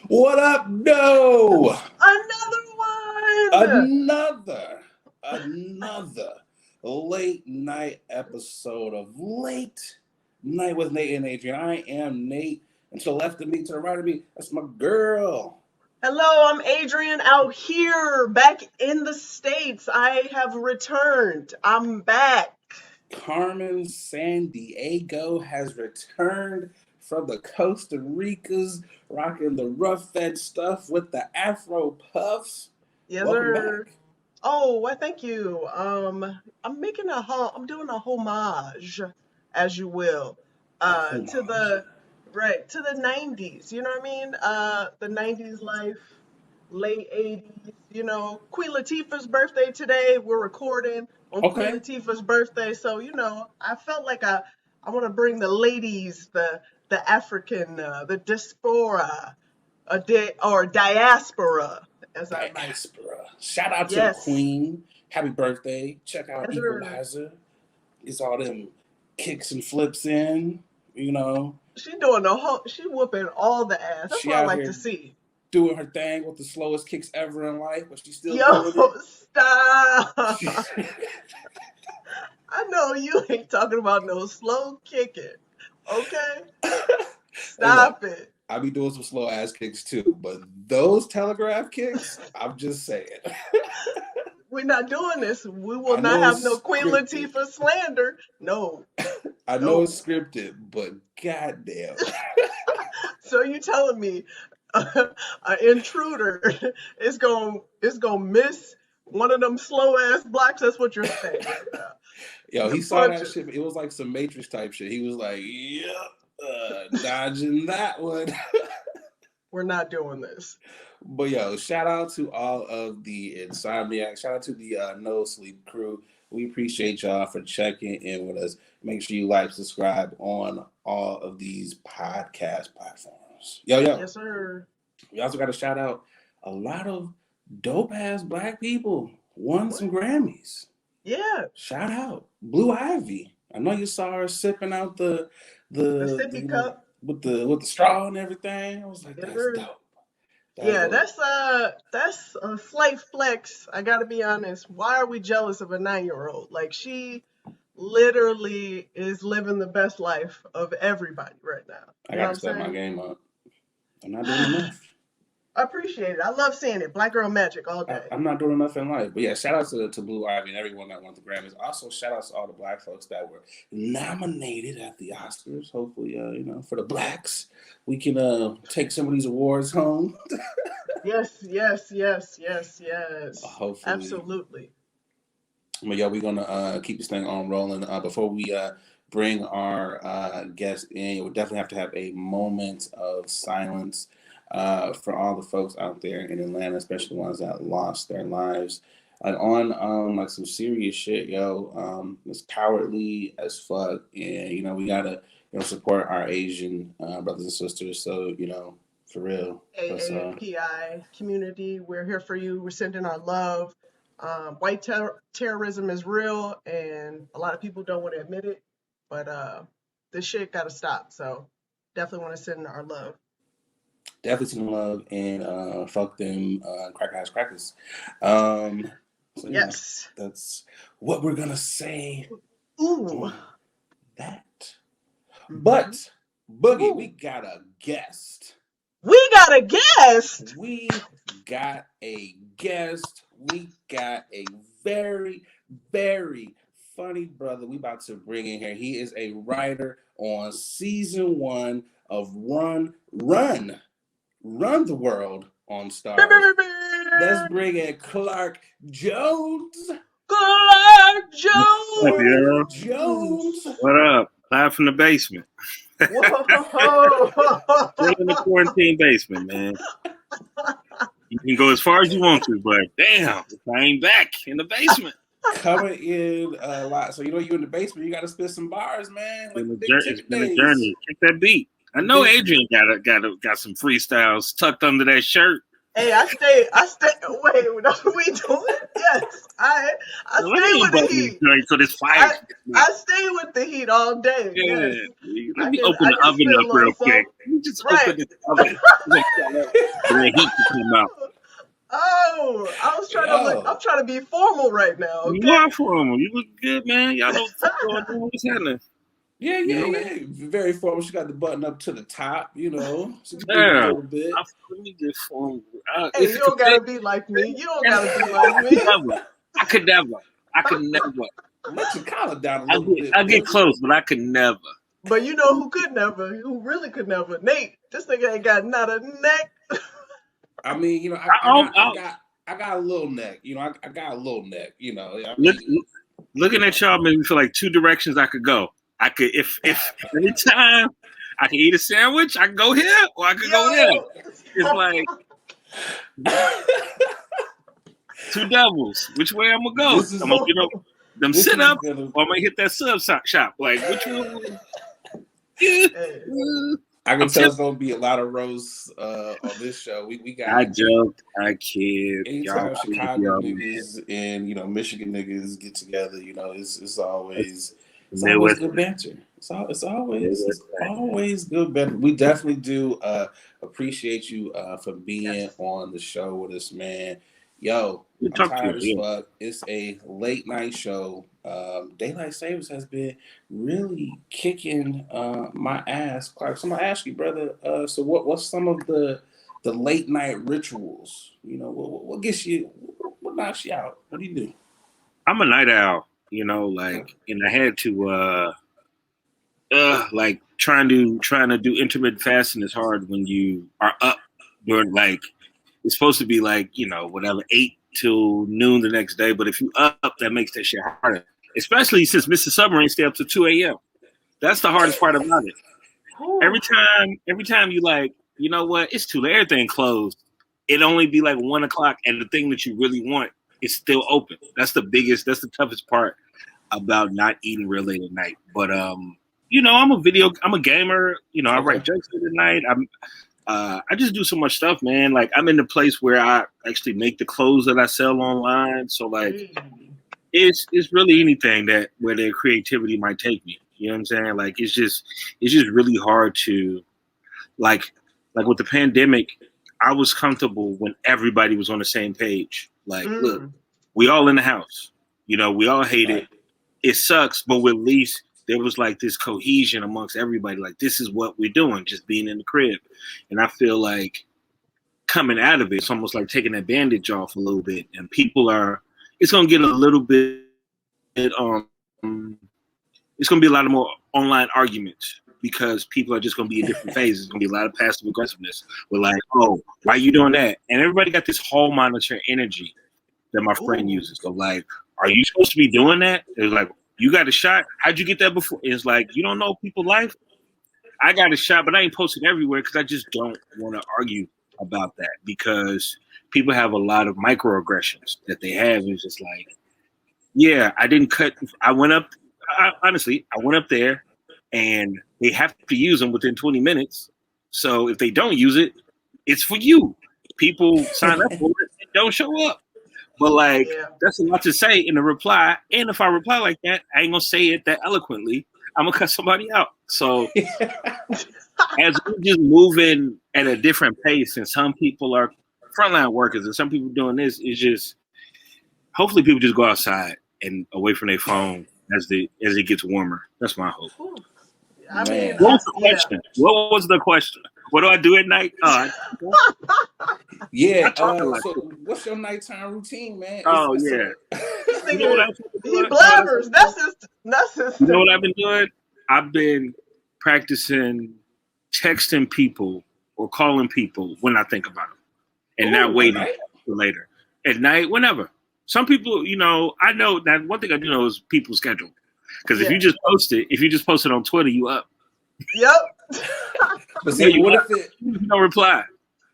What up, no? Another one. Another late night episode of Late Night with Nate and Adrian. I am Nate, and to the left of me, to the right of me, that's my girl. Hello, I'm Adrian out here, back in the States. I have returned. I'm back. Carmen Sandiego has returned from the Costa Ricas, rocking the rough fed stuff with the Afro puffs. Yes, Welcome sir. back. Oh, why? Thank you. I'm doing a homage, as you will, to the to the '90s. You know what I mean? The '90s life, late '80s. You know, Queen Latifah's birthday today. We're recording on Queen Latifah's birthday, so I felt like I want to bring the ladies, the African, the diaspora, or diaspora, as I might. Diaspora. Shout out to the Queen. Happy birthday. Check out Equalizer. It's all them kicks and flips in, you know. She whooping all the ass. That's what I like to see. Doing her thing with the slowest kicks ever in life, but she's still doing it. Stop. I know you ain't talking about no slow kicking, okay? Stop it. I be doing some slow ass kicks too, but those telegraph kicks, I'm just saying. We're not doing this. We will not have no Queen Latifah slander. No. I know it's scripted, but goddamn. So you telling me an intruder is gonna miss one of them slow ass blocks? That's what you're saying right now. Yo, he saw that shit. It was like some Matrix type shit. He was like, "Yep, dodging that one." We're not doing this. But yo, shout out to all of the Insomniacs. Shout out to the No Sleep crew. We appreciate y'all for checking in with us. Make sure you like, subscribe on all of these podcast platforms. Yo. Yes, sir. We also got to shout out a lot of dope ass black people won some Grammys. Yeah. Shout out Blue Ivy. I know you saw her sipping out the sippy cup with the straw and everything. I was like, that's dope. That's a slight flex. I gotta be honest. Why are we jealous of a 9-year-old? Like, she literally is living the best life of everybody right now. I gotta step my game up. I'm not doing enough. I appreciate it. I love seeing it. Black girl magic all day. I'm not doing enough in life. But yeah, shout out to Blue Ivy and everyone that won the Grammys. Also, shout out to all the black folks that were nominated at the Oscars. Hopefully, for the blacks, we can take some of these awards home. Yes. Hopefully. Absolutely. But yeah, we're gonna keep this thing on rolling. Before we bring our guest in, we'll definitely have to have a moment of silence for all the folks out there in Atlanta, especially the ones that lost their lives on like some serious shit, yo. It's cowardly as fuck, and we gotta support our Asian brothers and sisters. So for real, hhc.fyi community, we're here for you. We're sending our love. White terrorism is real, and a lot of people don't want to admit it, but this shit gotta stop. So definitely want to send our love. Definitely some love, and fuck them crackers. So yes, that's what we're gonna say. Ooh, that. But Boogie, we got a guest. We got a guest. We got a very, very funny brother we about to bring in here. He is a writer on season 1 of Run the World on Stars. Let's bring in Clark Jones. Clark Jones. Jones. What up? Live from the basement. Whoa. Still in the quarantine basement, man. You can go as far as you want to, but damn, I ain't back in the basement. Coming in a lot. So you in the basement, you got to spit some bars, man. Like it's been a journey. Kick that beat. I know Adrian got some freestyles tucked under that shirt. Hey, I stay. Wait, what are we doing? Yes, I stay with the heat. So this fire. I stay with with the heat all day. Yeah. Yes, Let me open I the can oven spit a up real little quick. something. Let me just Right. open this oven. The heat to come out. Oh, I'm Yo, trying to be formal right now. You Okay. are formal. You look good, man. Y'all know what the fuck going on. What's happening? yeah, You yeah, know? yeah. Very formal. She got the button up to the top. You know, she's moving a Yeah. little bit. Let me get formal. Hey, If you it's a don't gotta thing, be like me. You don't I gotta be like could me. never. I could never. I could never. Let your collar down a little I bit, get brother. close, but I could never. But you know who could never? Who really could never? Nate. This nigga ain't got not a neck. I mean, you know, I got a little neck. You know, I got a little neck. You know, I Look, mean, looking at y'all made me feel like two directions I could go. I could if anytime I can eat a sandwich, I can go here or I could go there. Yo. It's like two devils. Which way I'm gonna go? this is I'm gonna get up them this sit is ups gonna. or I'm gonna hit that sub shop. Like which one? Yeah. Hey, I can I'm tell tempted. it's gonna be a lot of roasts on this show. We I got joked. I kid. Y'all, anytime Chicago y'all, man. niggas and Michigan niggas get together, it's always Midwest, good banter. It's Midwest. always good banter. We definitely do appreciate you for being yes. on the show with us, man. Yo, You I'm talk to tired him. as Yeah. fuck. It's a late night show. Daylight Savings has been really kicking my ass, Clark. So I'm gonna ask you, brother. So what's some of the late night rituals? You know, what gets you? What knocks you out? What do you do? I'm a night owl. And I had to like trying to do intermittent fasting is hard when you are up during like it's supposed to be like whatever 8 till noon the next day, but if you up, that makes that shit harder. Especially since Mr. Submarine stay up to 2 a.m. That's the hardest part about it. Whew. Every time you like, you know what, it's too late, everything closed. It only be like 1 o'clock, and the thing that you really want is still open. That's the toughest part about not eating real late at night. But I'm a gamer. I Okay. write jokes at night. I just do so much stuff, man. Like I'm in the place where I actually make the clothes that I sell online. So like Hey. it's really anything that where their creativity might take me. You know what I'm saying? Like it's just really hard to like with the pandemic, I was comfortable when everybody was on the same page. Like, look, Mm. we all in the house. We all hate it. Right. It sucks, but at least there was like this cohesion amongst everybody. Like, this is what we're doing, just being in the crib. And I feel like coming out of it, it's almost like taking that bandage off a little bit. And it's going to get a little bit, it's going to be a lot of more online arguments because people are just going to be in different phases. It's going to be a lot of passive aggressiveness. We're like, oh, why are you doing that? And everybody got this hall monitor energy that my friend Ooh. uses. So like, are you supposed to be doing that? It's like, you got a shot? How'd you get that before? It's like, you don't know people's life? I got a shot, but I ain't posted everywhere because I just don't want to argue about that because people have a lot of microaggressions that they have. It's just like, yeah, I didn't cut. Honestly, I went up there and they have to use them within 20 minutes. So if they don't use it, it's for you. People sign up for it and don't show up. But like, Yeah. that's a lot to say in a reply. And if I reply like that, I ain't gonna say it that eloquently. I'm gonna cut somebody out. So as we're just moving at a different pace, and some people are frontline workers, and some people doing this, is just hopefully people just go outside and away from their phone as it gets warmer. That's my hope. Whew. I mean, Man. What was the yeah. question? What was the question? What do I do at night? I Yeah. talk a lot. So what's your nighttime routine, man? Oh yeah. This You know what nigga, else I've been he doing? blabbers. That's his You know thing. what I've been doing? I've been practicing texting people or calling people when I think about them, and not Ooh, at waiting night? for later. At night, whenever. Some people, I know that one thing I do know is people's schedule. Because if Yeah. you just post it on Twitter, you up. Yep. But No, see, you up. You don't reply.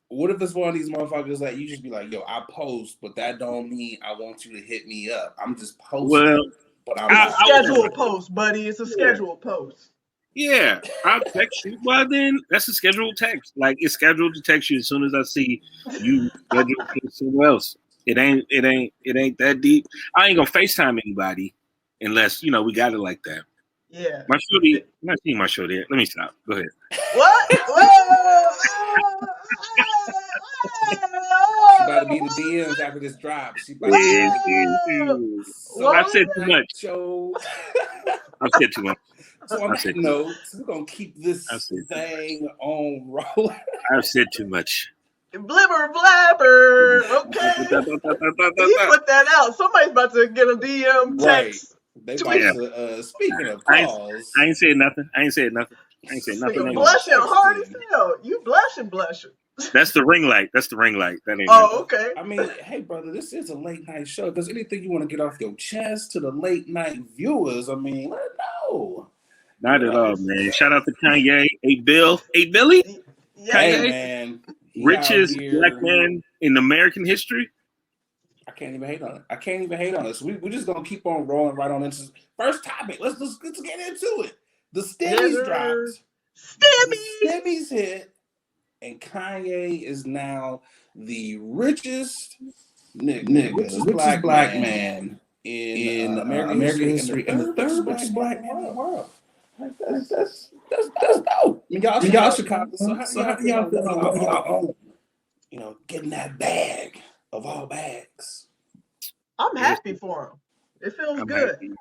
what if it's one of these motherfuckers that you just be like, yo, I post, but that don't mean I want you to hit me up. I'm just Well, posting, but I'm It's a I not. was scheduled post, buddy. It's a yeah. scheduled post. Yeah, I'll text you. Well, then that's a scheduled text. Like it's scheduled to text you as soon as I see you scheduled to somewhere else. It ain't that deep. I ain't gonna FaceTime anybody unless we got it like that. Yeah. My shorty, I'm not seeing my shorty yet. Let me stop. Go ahead. What? Whoa! She about to be in the DMs after this drop. She about to be What like, What I've was said so too much. Joe. I've said too much. So on I've that said too much. note, we're gonna keep I've this said too much. thing on rolling. I've said too much. Blibber blabber. Okay. He put that out. Somebody's about to get a DM Right. text. They Tweet. about Yeah. to speaking of I pause. ain't said nothing. I ain't said nothing. I ain't said This nothing. nigga Ain't blushing hard as Texting. hell. You blushing. That's the ring light. That's the ring light. That ain't Oh, nothing. okay. I mean, hey brother, this is a late night show. If there's anything you want to get off your chest to the late night viewers, I mean, let it know. Not at all, man. Shout out to Kanye. Hey, Bill. Hey, Billy. Yes, Hey sir. Kanye. man, he out Richest black here. man in American history. I can't even hate on it. I can't even hate on it. So we're just gonna keep on rolling right on into first topic. Let's get into it. The Yes, Stimmys sir. dropped. The Stimmy. Stimmys hit, and Kanye is now the richest richest black man in American history, and the third richest black man in the world. Like, that's dope. I mean, y'all Chicago. So how do y'all feel about one of y'all own? You know, getting that bag of all bags. I'm It's, happy for him. It feels I'm good. happy.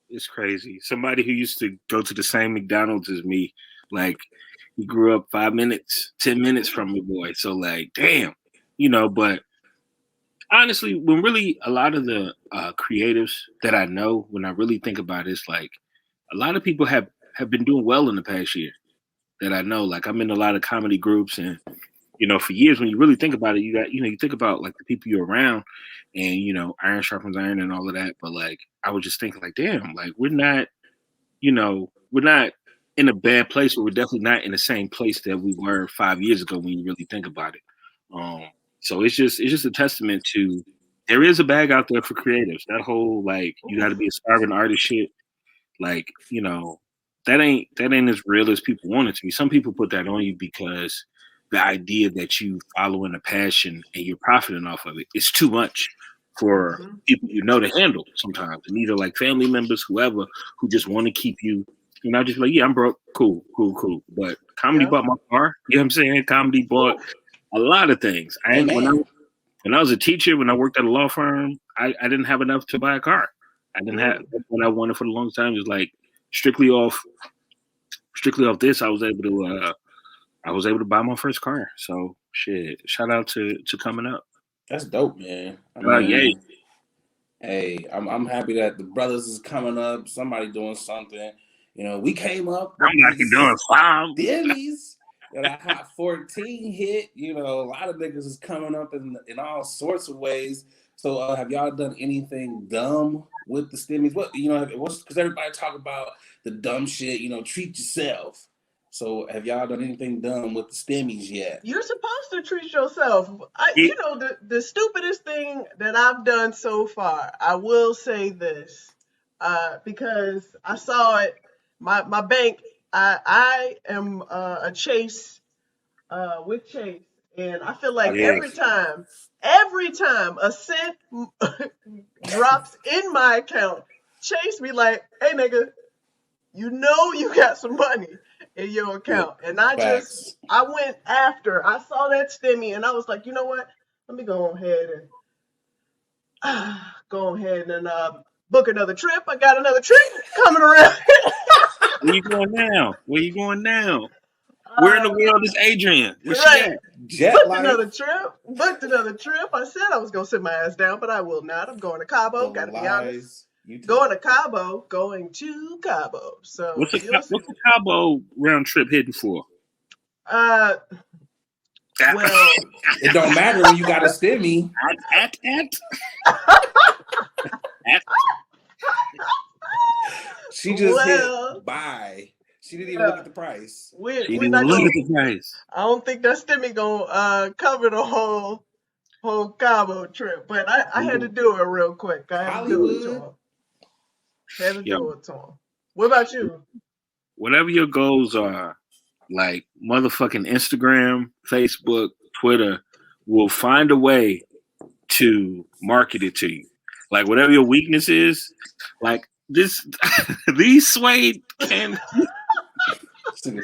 It's crazy. Somebody who used to go to the same McDonald's as me, like he grew up 5 minutes, 10 minutes from me, boy. So like, damn, But honestly, when really a lot of the creatives that I know, when I really think about it, it's like a lot of people have been doing well in the past year that I know. Like I'm in a lot of comedy groups, and for years, when you really think about it, you think about like the people you're around, and iron sharpens iron and all of that. But like, I would just think like, damn, like we're not in a bad place, but we're definitely not in the same place that we were 5 years ago when you really think about it. Um, so it's just a testament to there is a bag out there for creatives. That whole like you got to be a starving artist shit, like that ain't as real as people want it to be. Some people put that on you because the idea that you following a passion and you're profiting off of it is too much for Mhm. people to handle sometimes. And either like family members, whoever, who just want to keep you. And I'll just be like, yeah, I'm broke. Cool. But comedy Yeah. bought my car. You know what I'm saying? Comedy bought Ooh. a lot of things. Amen. When I was a teacher, when I worked at a law firm, I didn't have enough to buy a car. I didn't have what I wanted for the longest time. It was like strictly off this. I was able to buy my first car. So shit. Shout out to coming up. That's dope, man. I Yay. mean, hey, I'm happy that the brothers is coming up. Somebody doing something. You know, we came up with I'm not these doing fine. Stimmys. That Hot 14 hit. You know, a lot of niggas is coming up in all sorts of ways. So, have y'all done anything dumb with the Stimmys? What what's because everybody talk about the dumb shit. You know, treat yourself. So, have y'all done anything dumb with the Stimmys yet? You're supposed to treat yourself. It, The stupidest thing that I've done so far, I will say this, because I saw it. My bank. I am a Chase with Chase, and I feel like yeah. every time a cent drops in my account, Chase be like, "Hey, nigga, you got some money in your Yeah. account." And Facts. I went after, I saw that stimmy and I was like, you know what? Let me go ahead and book another trip. I got another trip coming around. Where you going now? Where you going now? Where in the uh, world is Adrian? Where she right. at? Jet life. Booked another trip. I said I was going to sit my ass down, but I will not. I'm going to The Cabo. Got to be honest. lies you tell. Going to Cabo. So What's a you'll see. what's a Cabo round trip hitting for? Uh, well, It don't matter when you got a stimmy. at. She just hit well, buy. She didn't even look yeah. at the price. She We're didn't not even look gonna. at the price. I don't think that stimmy gonna cover the whole Cabo trip, but I had to do it real quick. I had to do it to Hollywood. him. Had to Yo, do it to him. What about you? whatever your goals are, like motherfucking Instagram, Facebook, Twitter will find a way to market it to you. Like whatever your weakness is, like these suede can.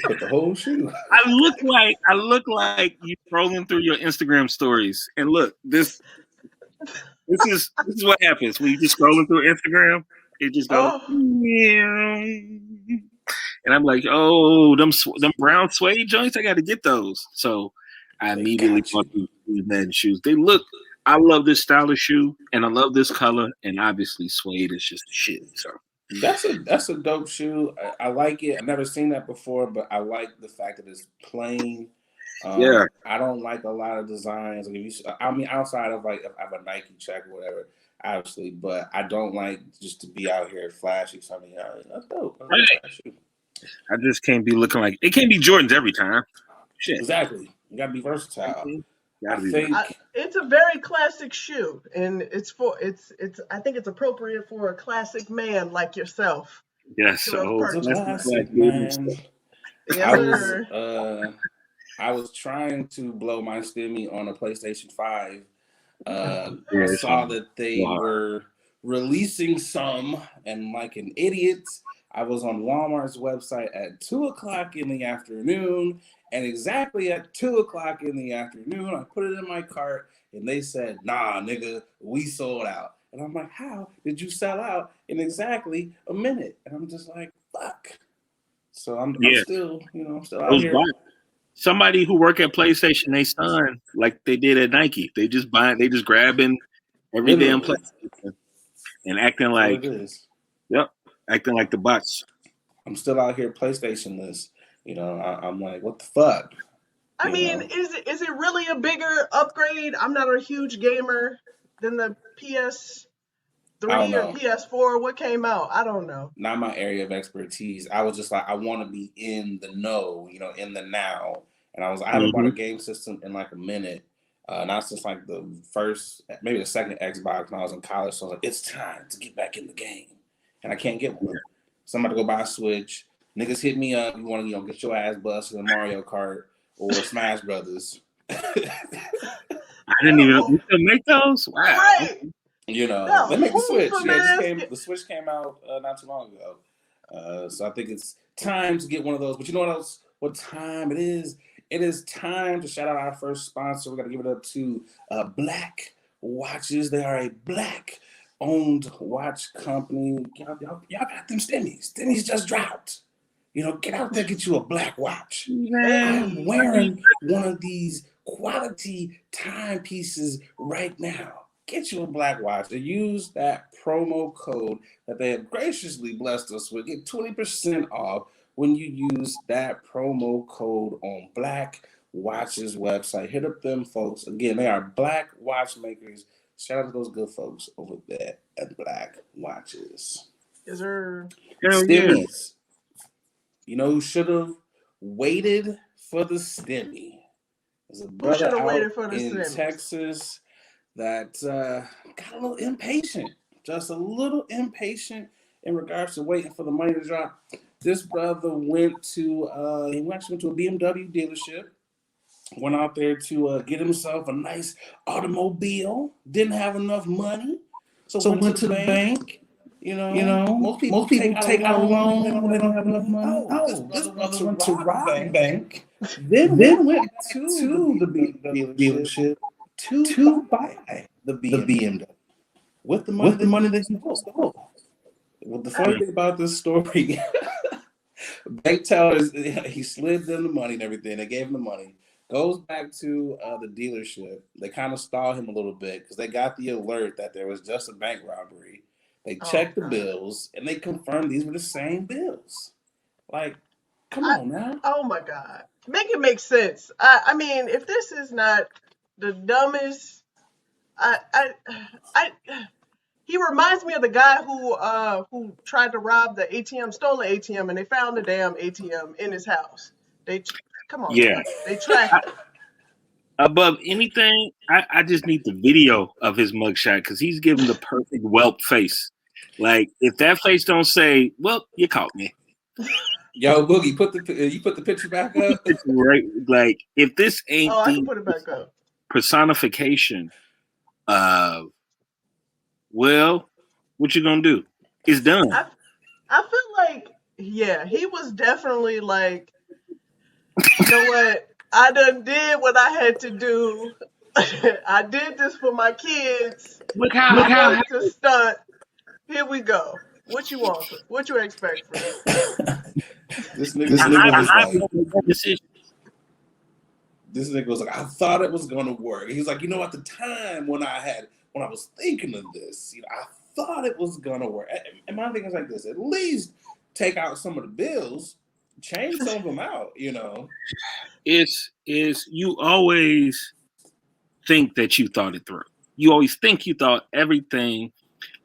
Put the whole shoe. I look like you scrolling through your Instagram stories, and look, this is what happens when you just scrolling through Instagram. It just goes, Oh, and I'm like, oh, them brown suede joints, I got to get those. So I They immediately got bought you. these Madden shoes. They look. I love this style of shoe, and I love this color, and obviously suede is just shit. So That's a dope shoe. I like it. I've never seen that before, but I like the fact that it's plain. yeah, I don't like a lot of designs. I mean, outside of like if I have a Nike check or whatever, obviously, but I don't like just to be out here flashy something. That's dope. I like right. that shoe. I just can't be looking like it. Can't be Jordans every time. Shit, Exactly. You gotta be versatile. I gotta be. think. it's a very classic shoe, and it's. I think it's appropriate for a classic man like yourself Yes, to have oh, The that's purchased. the black classic dude and man. stuff. Yes, I was sir. I was trying to blow my stimmy on a PlayStation 5. Yeah, I it's saw hard. that they So hard. were releasing some, and like an idiot, I was on Walmart's website at 2 o'clock in the afternoon, and exactly at 2 o'clock in the afternoon, I put it in my cart, and they said, "Nah, nigga, we sold out." And I'm like, "How did you sell out in exactly a minute?" And I'm just like, "Fuck." So I'm Yeah, still, I'm still out those here. bots. Somebody who work at PlayStation, they son like they did at Nike. They just grabbing every damn Literally, PlayStation and acting that's what like, it is. yep, acting like the bots. I'm still out here PlayStation-less. I'm like, what the fuck? I You mean, know, is it really a bigger upgrade? I'm not a huge gamer than the I don't PS3 or know. PS4. What came out? I don't know. Not my area of expertise. I was just like, I want to be in the know, in the now. And I haven't bought Mm-hmm. a game system in like a minute. Not since like the first, maybe the second Xbox when I was in college. So I was like, it's time to get back in the game. And I can't get one. So I'm about to go buy a Switch. Niggas hit me up. You want to, get your ass busted in Mario Kart or Smash Brothers. I didn't even. You still make those? Wow. Right. They That make the Switch. Hoover Yeah, mask. the Switch came out not too long ago. So I think it's time to get one of those. But you know what else? What time it is? It is time to shout out our first sponsor. We got to give it up to Black Watches. They are a black owned watch company. Y'all got them Stimmys. Stimmys just dropped. Get out there, get you a black watch. I'm Hey. wearing one of these quality timepieces right now. Get you a black watch and use that promo code that they have graciously blessed us with. Get 20% off when you use that promo code on Black Watches website. Hit up them folks. Again, they are black watchmakers. Shout out to those good folks over there at Black Watches. Is there? Hell yeah. Stimmys. You know who should have waited for the Stimmy? There's a Who should brother have out waited for the in Stimmys? Texas that got a little impatient, just a little impatient in regards to waiting for the money to drop. This brother went to he actually went to a BMW dealership, went out there to get himself a nice automobile. Didn't have enough money, so went to the bank. Most people take out a loan when they don't have enough money. Oh, this brother went to rob the bank, then went back to the BMW dealership to buy the BMW with the money that he stole. Well, the funny thing about this story, bank tellers, he slid them the money and everything. They gave him the money. Goes back to the dealership. They kind of stall him a little bit because they got the alert that there was just a bank robbery. They checked the bills and they confirmed these were the same bills. Like, come on now. Oh my God. Make it make sense. I mean, if this is not the dumbest, I he reminds me of the guy who tried to rob the ATM, stole the ATM, and they found the damn ATM in his house. Come on, Yeah. man. They tracked him. Above anything, I just need the video of his mugshot because he's giving the perfect whelp face. Like, if that face don't say, well, you caught me. Yo, Boogie, you put the picture back up. It's right. Like, if this ain't I can the put it back up. personification of, well, what you gonna do? It's done. I feel like, yeah, he was definitely like, you know what? I done did what I had to do. I did this for my kids. Look how I'm ready to stunt. Here we go. What you want? What you expect from me? This nigga was I like, made that decision. this nigga was like, I thought it was gonna work. He was like, at the time when I was thinking of this, I thought it was gonna work. And my thing is like this: at least take out some of the bills, change some of them out. It's you always think that you thought it through. You always think you thought everything.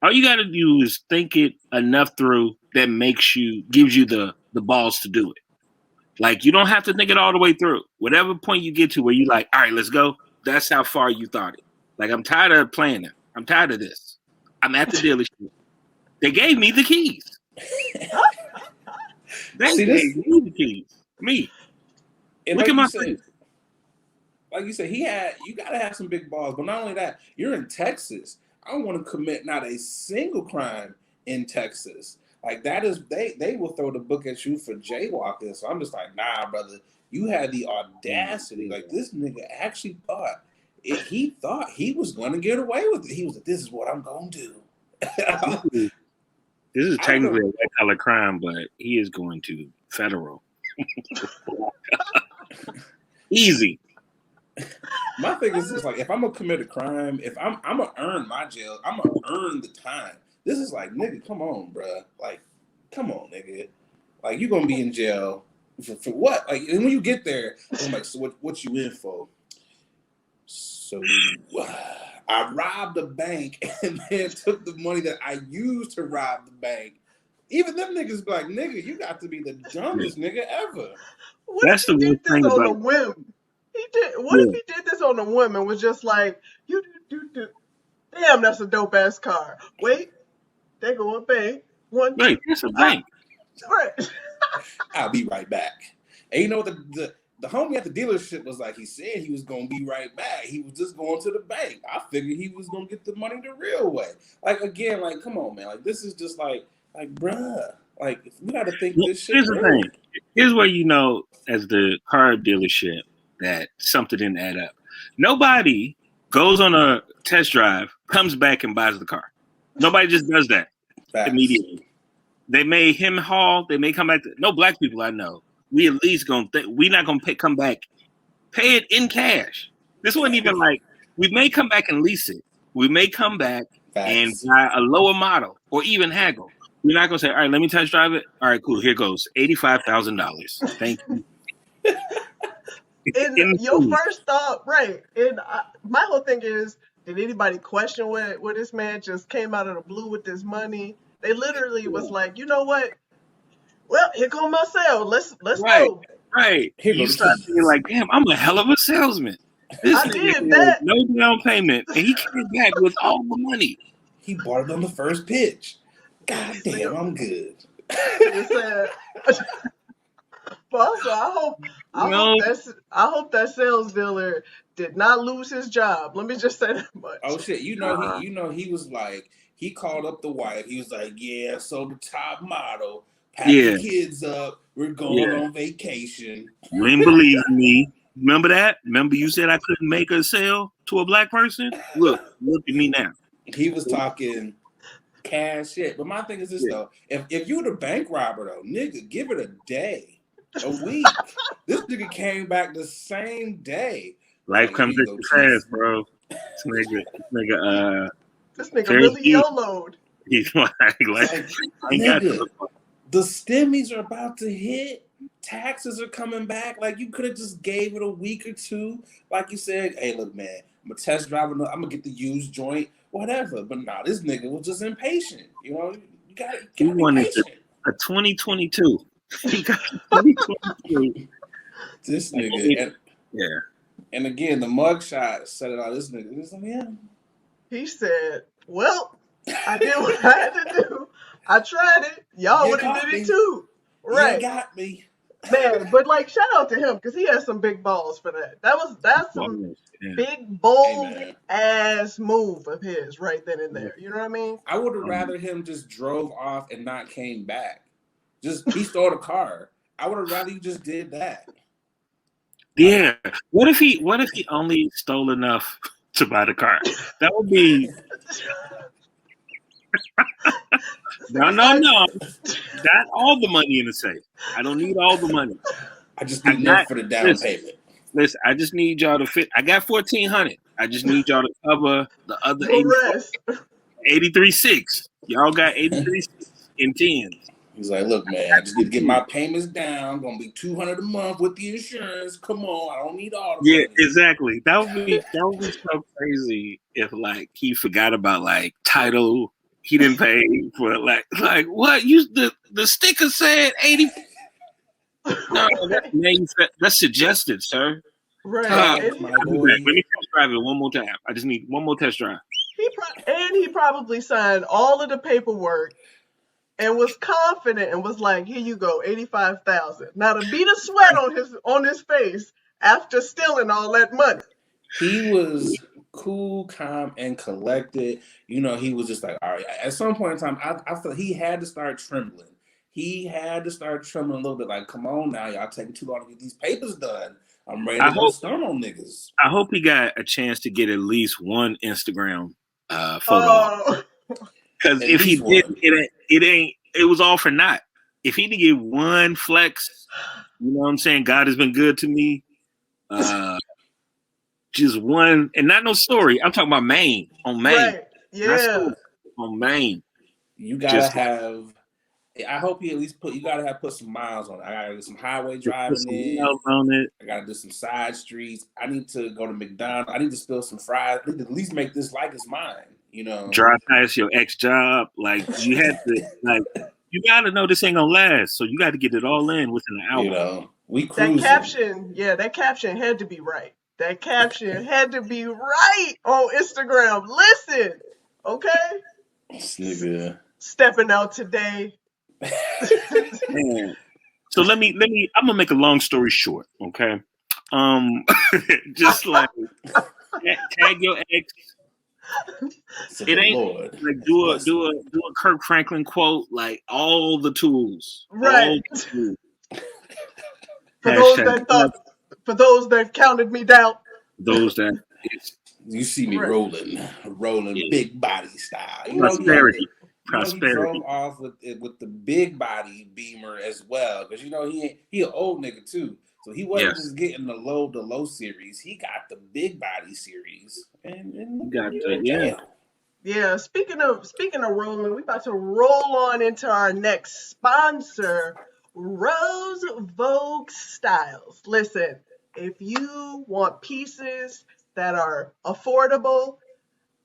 All you got to do is think it enough through that gives you the balls to do it. Like you don't have to think it all the way through. Whatever point you get to where you like, all right, let's go. That's how far you thought it. Like I'm tired of playing it. I'm tired of this. I'm at the dealership. They gave me the keys. They gave me the keys. Me. And look like at my face. Like you said, you gotta have some big balls. But not only that, you're in Texas. I don't want to commit not a single crime in Texas. Like that is they will throw the book at you for jaywalking. So I'm just like, nah, brother. You had the audacity. Like this nigga actually thought he thought he was gonna get away with it. He was like, this is what I'm gonna do. This is technically a white collar crime, but he is going to federal. Easy. My thing is just like, if I'm gonna commit a crime, if I'm gonna earn my jail, I'm gonna earn the time. This is like, nigga, come on, bruh. Like, come on, nigga. Like, you're gonna be in jail for what? Like, and when you get there, I'm like, so what you in for? So I robbed a bank and then took the money that I used to rob the bank. Even them niggas be like, nigga, you got to be the dumbest nigga ever. What if he did this on a whim? What if he did this on a whim and was just like, you do. Damn, that's a dope ass car. Wait, they go a bank. Wait, that's a bank. Right. I'll be right back. And you know what the homie at the dealership was like, he said he was gonna be right back. He was just going to the bank. I figured he was gonna get the money the real way. Like again, like come on, man. Like this is just like bruh. Like we gotta think this shit through. Here's the thing. Here's where you know, as the car dealership, that something didn't add up. Nobody goes on a test drive, comes back and buys the car. Nobody just does that immediately. They may him haul. They may come back. No black people I know. We at least we're not gonna come back, pay it in cash. This wasn't even like we may come back and lease it. We may come back and buy a lower model or even haggle. We're not gonna say, all right, let me test drive it. All right, cool. Here goes $85,000. Thank you. And your first thought, right? And my whole thing is, did anybody question where this man just came out of the blue with this money? They literally was like, you know what? Well, here come my sale. Let's go. Right. You start being like, damn, I'm a hell of a salesman. This nigga had no down payment, and he came back with all the money. He bought it on the first pitch. God damn, I'm good. But also, I hope that sales dealer did not lose his job. Let me just say that much. Oh shit, he was like, he called up the wife. He was like, yeah, so the top model, pack the kids up. We're going on vacation. You ain't believe me. Remember that? Remember you said I couldn't make a sale to a black person? Look at me now. He was talking cash shit. But my thing is this though. If you the bank robber though, nigga, give it a day. A week. This nigga came back the same day. Life comes at you fast, bro. This nigga really YOLO'd. He's like nigga, the stimmies are about to hit. Taxes are coming back. Like you could have just gave it a week or two. Like you said, hey, look, man, I'm a test driver. I'm gonna get the used joint, whatever. But nah, this nigga was just impatient. You know, you gotta be patient. A 2022. This nigga, and again, the mugshot said it all. This nigga, he said, "Well, I did what I had to do. I tried it. Y'all would have did it too, right? You got me, man." But like, shout out to him because he has some big balls for that. That's some Yeah. big, bold man. ass move of his right then and there. You know what I mean? I would have rather him just drove off and not came back. Just he stole the car. I would have rather you just did that. Like, Yeah. What if he only stole enough to buy the car? That would be This no, nigga's no, like, no. Not all the money in the safe. I don't need all the money. I just I need enough got for the down listen, payment. listen. I just need y'all to fit. I got 1,400. I just need y'all to cover the other the rest. 83.6. Y'all got 83.6 in tens. He's like, look, man, I just need to get my payments down. Gonna be $200 a month with the insurance. Come on, I don't need all the Yeah, money. exactly. That would be so crazy if like he forgot about like title. He didn't pay for like what? You the sticker said 80. No, that's suggested, sir. Right. I'll Tags, my be back. boy. Let me test drive it one more time. I just need one more test drive. He probably signed all of the paperwork and was confident and was like, "Here you go, 85,000." Now to beat a sweat on his face after stealing all that money. He was cool, calm, and collected. You know, he was just like, all right. At some point in time, I felt he had to start trembling. He had to start trembling a little bit. Like, come on now, y'all taking too long to get these papers done. I'm ready I to go hope stun on niggas. I hope he got a chance to get at least one Instagram photo off. Oh, Because At if he least did, one. it was all for naught. If he didn't get one flex, you know what I'm saying? God has been good to me. Uh, just one, and not no story. I'm talking about main on main, right. not Yeah. story on main. You gotta Just have. I hope he at least put. You gotta have put some miles on it. I gotta do some highway put driving some in. nails on it. I gotta do some side streets. I need to go to McDonald's. I need to spill some fries. I need to at least make this like it's mine. You know. Drive past your ex job. Like you had to, like you got to know this ain't gonna last. So you got to get it all in within an You hour. know. We That cruising. caption, yeah, that caption had to be right. That caption had to be right on Instagram. Listen, okay? This nigga. Stepping out today. Man. So I'm gonna make a long story short, okay? Just like tag your ex. So It the ain't Lord like has blessed me. do a Kirk Franklin quote, like all the tools. Right. All the tools. For those Hashtag that thought, for those that counted me down. those that it's You see me Right. rolling yeah, big body style. You know he had the, prosperity. you know he drove Prosperity. off with the big body Beamer as well because you know he an old nigga too. So he wasn't Yes. just getting the low series. He got the big body series, and You look got where you the in yeah. jail. Yeah, speaking of rolling, we about to roll on into our next sponsor, Rose Vogue Styles. Listen, if you want pieces that are affordable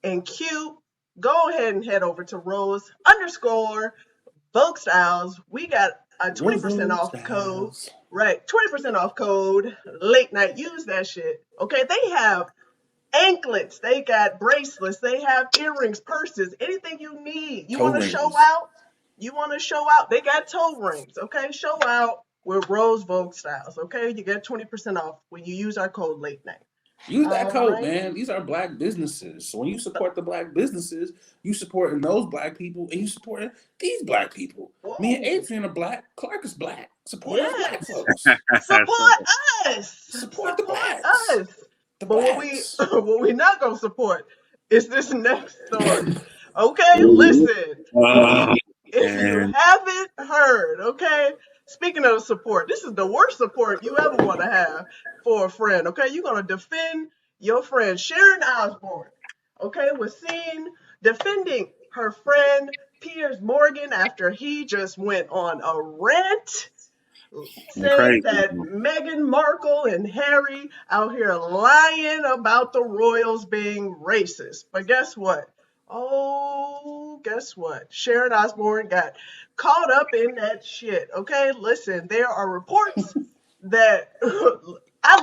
and cute, go ahead and head over to Rose underscore Vogue Styles. We got a 20% Robo off code. Styles. Right, 20% off code, late night. Use that shit. Okay, they have anklets, they got bracelets, they have earrings, purses, anything you need. You Toe want to show rings. out? You want to show out? They got toe rings, okay? Show out with Rose Vogue Styles, okay? You get 20% off when you use our code late night. Use that All code, right. man. These are black businesses. So when you support the black businesses, you supporting those black people and you supporting these black people. Me and Whoa. Adrian are black. Clark is black. Support us black Yes. folks. Support us. Support the Support blacks. us. The But blacks. what we not gonna support is this next story. Okay, listen. If you And haven't heard, okay, speaking of support, this is the worst support you ever want to have for a friend, okay? You're going to defend your friend. Sharon Osbourne, okay, was seen defending her friend Piers Morgan after he just went on a rant saying crazy. that Meghan Markle and Harry out here lying about the royals being racist. But guess what? Oh, guess what? Sharon Osbourne got caught up in that shit. Okay, listen, there are reports that I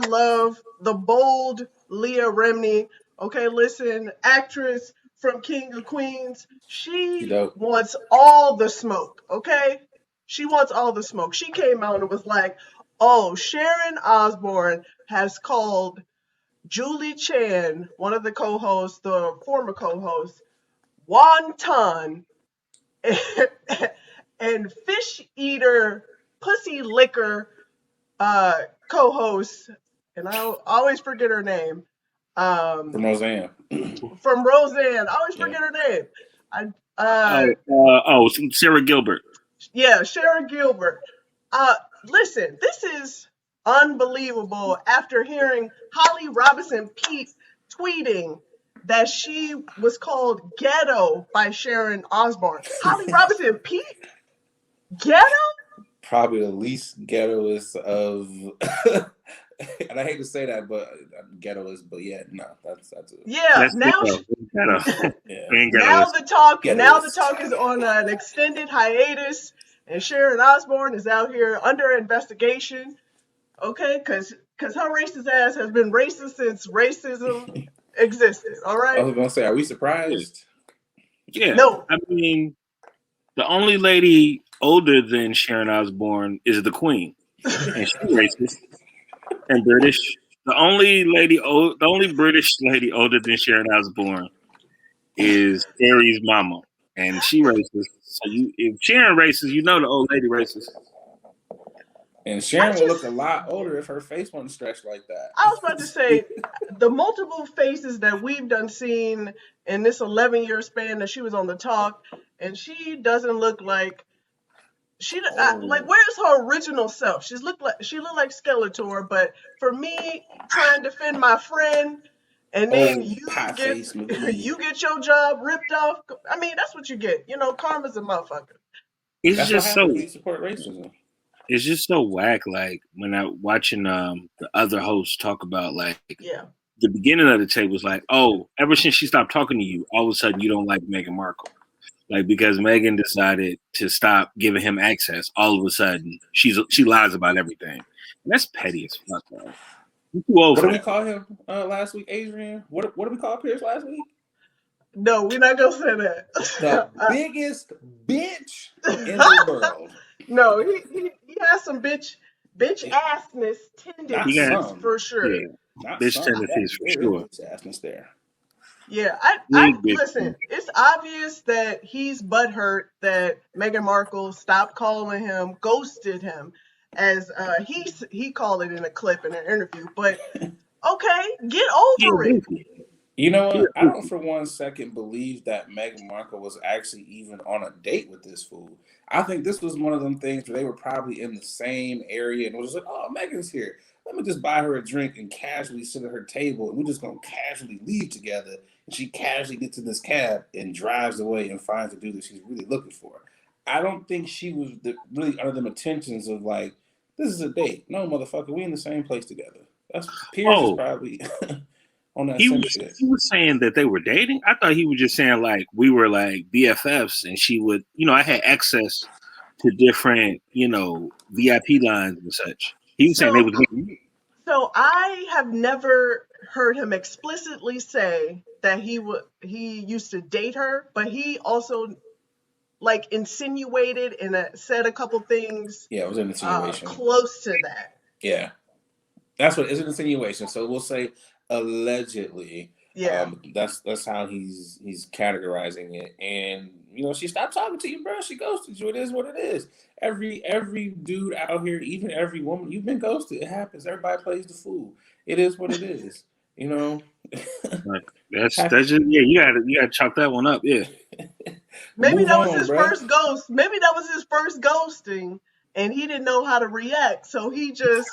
love the bold Leah Remini. Okay, listen, actress from King of Queens. You She know, wants all the smoke. Okay, she wants all the smoke. She came out and was like, "Oh, Sharon Osbourne has called Julie Chan, one of the co-hosts, the former co-host, Wonton, and Fish Eater Pussy Licker co-host, and I always forget her name. From Roseanne. From Roseanne. I always forget her name. Sarah Gilbert. Yeah, Sharon Gilbert. Listen, this is unbelievable after hearing Holly Robinson Pete tweeting that she was called ghetto by Sharon Osbourne. Holly Robinson Pete? Ghetto? Probably the least ghettoest of, and I hate to say that, but ghettoist. But yeah, no, that's it. Yeah. That's Now, ghetto. Yeah. now the talk Ghettoist. is on an extended hiatus, and Sharon Osbourne is out here under investigation. Okay, because her racist ass has been racist since racism existed. All I right. was gonna say, are we surprised? Yeah. No. I mean, the only lady older than Sharon Osbourne is the Queen, and she's racist and British. The only British lady older than Sharon Osbourne is Aries' mama, and she racist. So if Sharon racist, you know the old lady racist. And Sharon would look a lot older if her face wasn't stretched like that. I was about to say, the multiple faces that we've done seen in this 11-year span that she was on the talk, and she doesn't look like like, where's her original self? She looked like Skeletor, but for me, trying to defend my friend, and then you get your job ripped off. I mean, that's what you get. You know, karma's a motherfucker. It's just so. When you support racism. It's just so whack. Like when I watching the other hosts talk about the beginning of the tape was like, oh, ever since she stopped talking to you, all of a sudden you don't like Meghan Markle, like because Meghan decided to stop giving him access. All of a sudden she lies about everything. And that's petty as fuck, man. You too old. What did we call him last week, Adrian? What did we call Pierce last week? No, we're not gonna say that. The biggest bitch in the world. No, he has some bitch assness tendencies for sure. Yeah, bitch tendencies for sure. Bitch assness there. Yeah, I listen. It's obvious that he's butthurt that Meghan Markle stopped calling him, ghosted him, as he called it in a clip in an interview. But okay, get over it. You know what? I don't for one second believe that Meghan Markle was actually even on a date with this fool. I think this was one of them things where they were probably in the same area and was like, oh, Meghan's here. Let me just buy her a drink and casually sit at her table, and we're just going to casually leave together. And she casually gets in this cab and drives away and finds the dude that she's really looking for. I don't think she was really under them intentions of like, this is a date. No, motherfucker, we in the same place together. Pierce is probably... He was saying that they were dating. I thought he was just saying like we were like BFFs, and she would, I had access to different, VIP lines and such. He was saying they were dating. So I have never heard him explicitly say that he used to date her, but he also like insinuated and said a couple things. Yeah, it was an insinuation. Close to that. Yeah, that's what it's an insinuation. So we'll say. Allegedly, that's how he's categorizing it, and she stopped talking to you, bro. She ghosted you. It is what it is. Every dude out here, even every woman, you've been ghosted. It happens. Everybody plays the fool. It is what it is. That's just you gotta chalk that one up. Yeah. Maybe that was his first ghost. Maybe that was his first ghosting, and he didn't know how to react, so he just.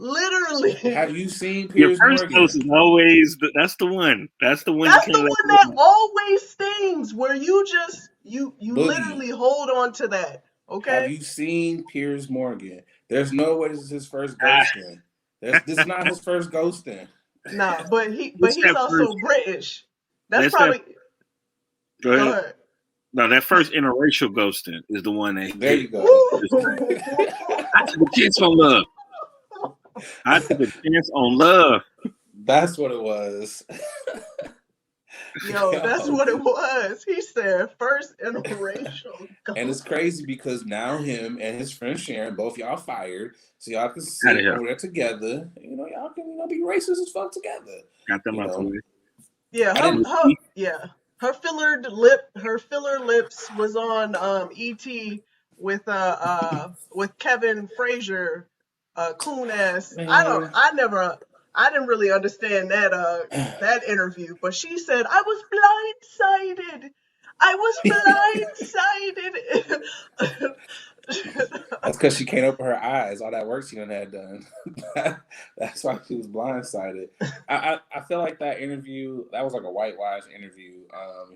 Literally. Have you seen Piers Morgan? Your first is always that's the one. That's the one. That's the one that always stings. Where you just you literally hold on to that. Okay. Have you seen Piers Morgan? There's no way this is his first ghosting. This is not his first ghosting. Nah, but he's also British. That's probably. Go ahead. No, that first interracial ghosting is the one that. There you go. I took a chance on love. I took a chance on love. That's what it was. Yo, that's Yo. what it was. He said first interracial And it's couple. crazy because now him and his friend Sharon, both y'all fired, so y'all can Out of sit here. over there together. Y'all can be racist as fuck together. Got them You out the know, way. Yeah, I didn't. yeah. Her filler lips was on ET with Kevin Frazier, coon ass. Man, I didn't really understand that interview, but she said I was blindsided. I was blindsided. that's because she can't open her eyes. All that work she done had done. That's why she was blindsided. I feel like that interview, that was like a whitewash interview.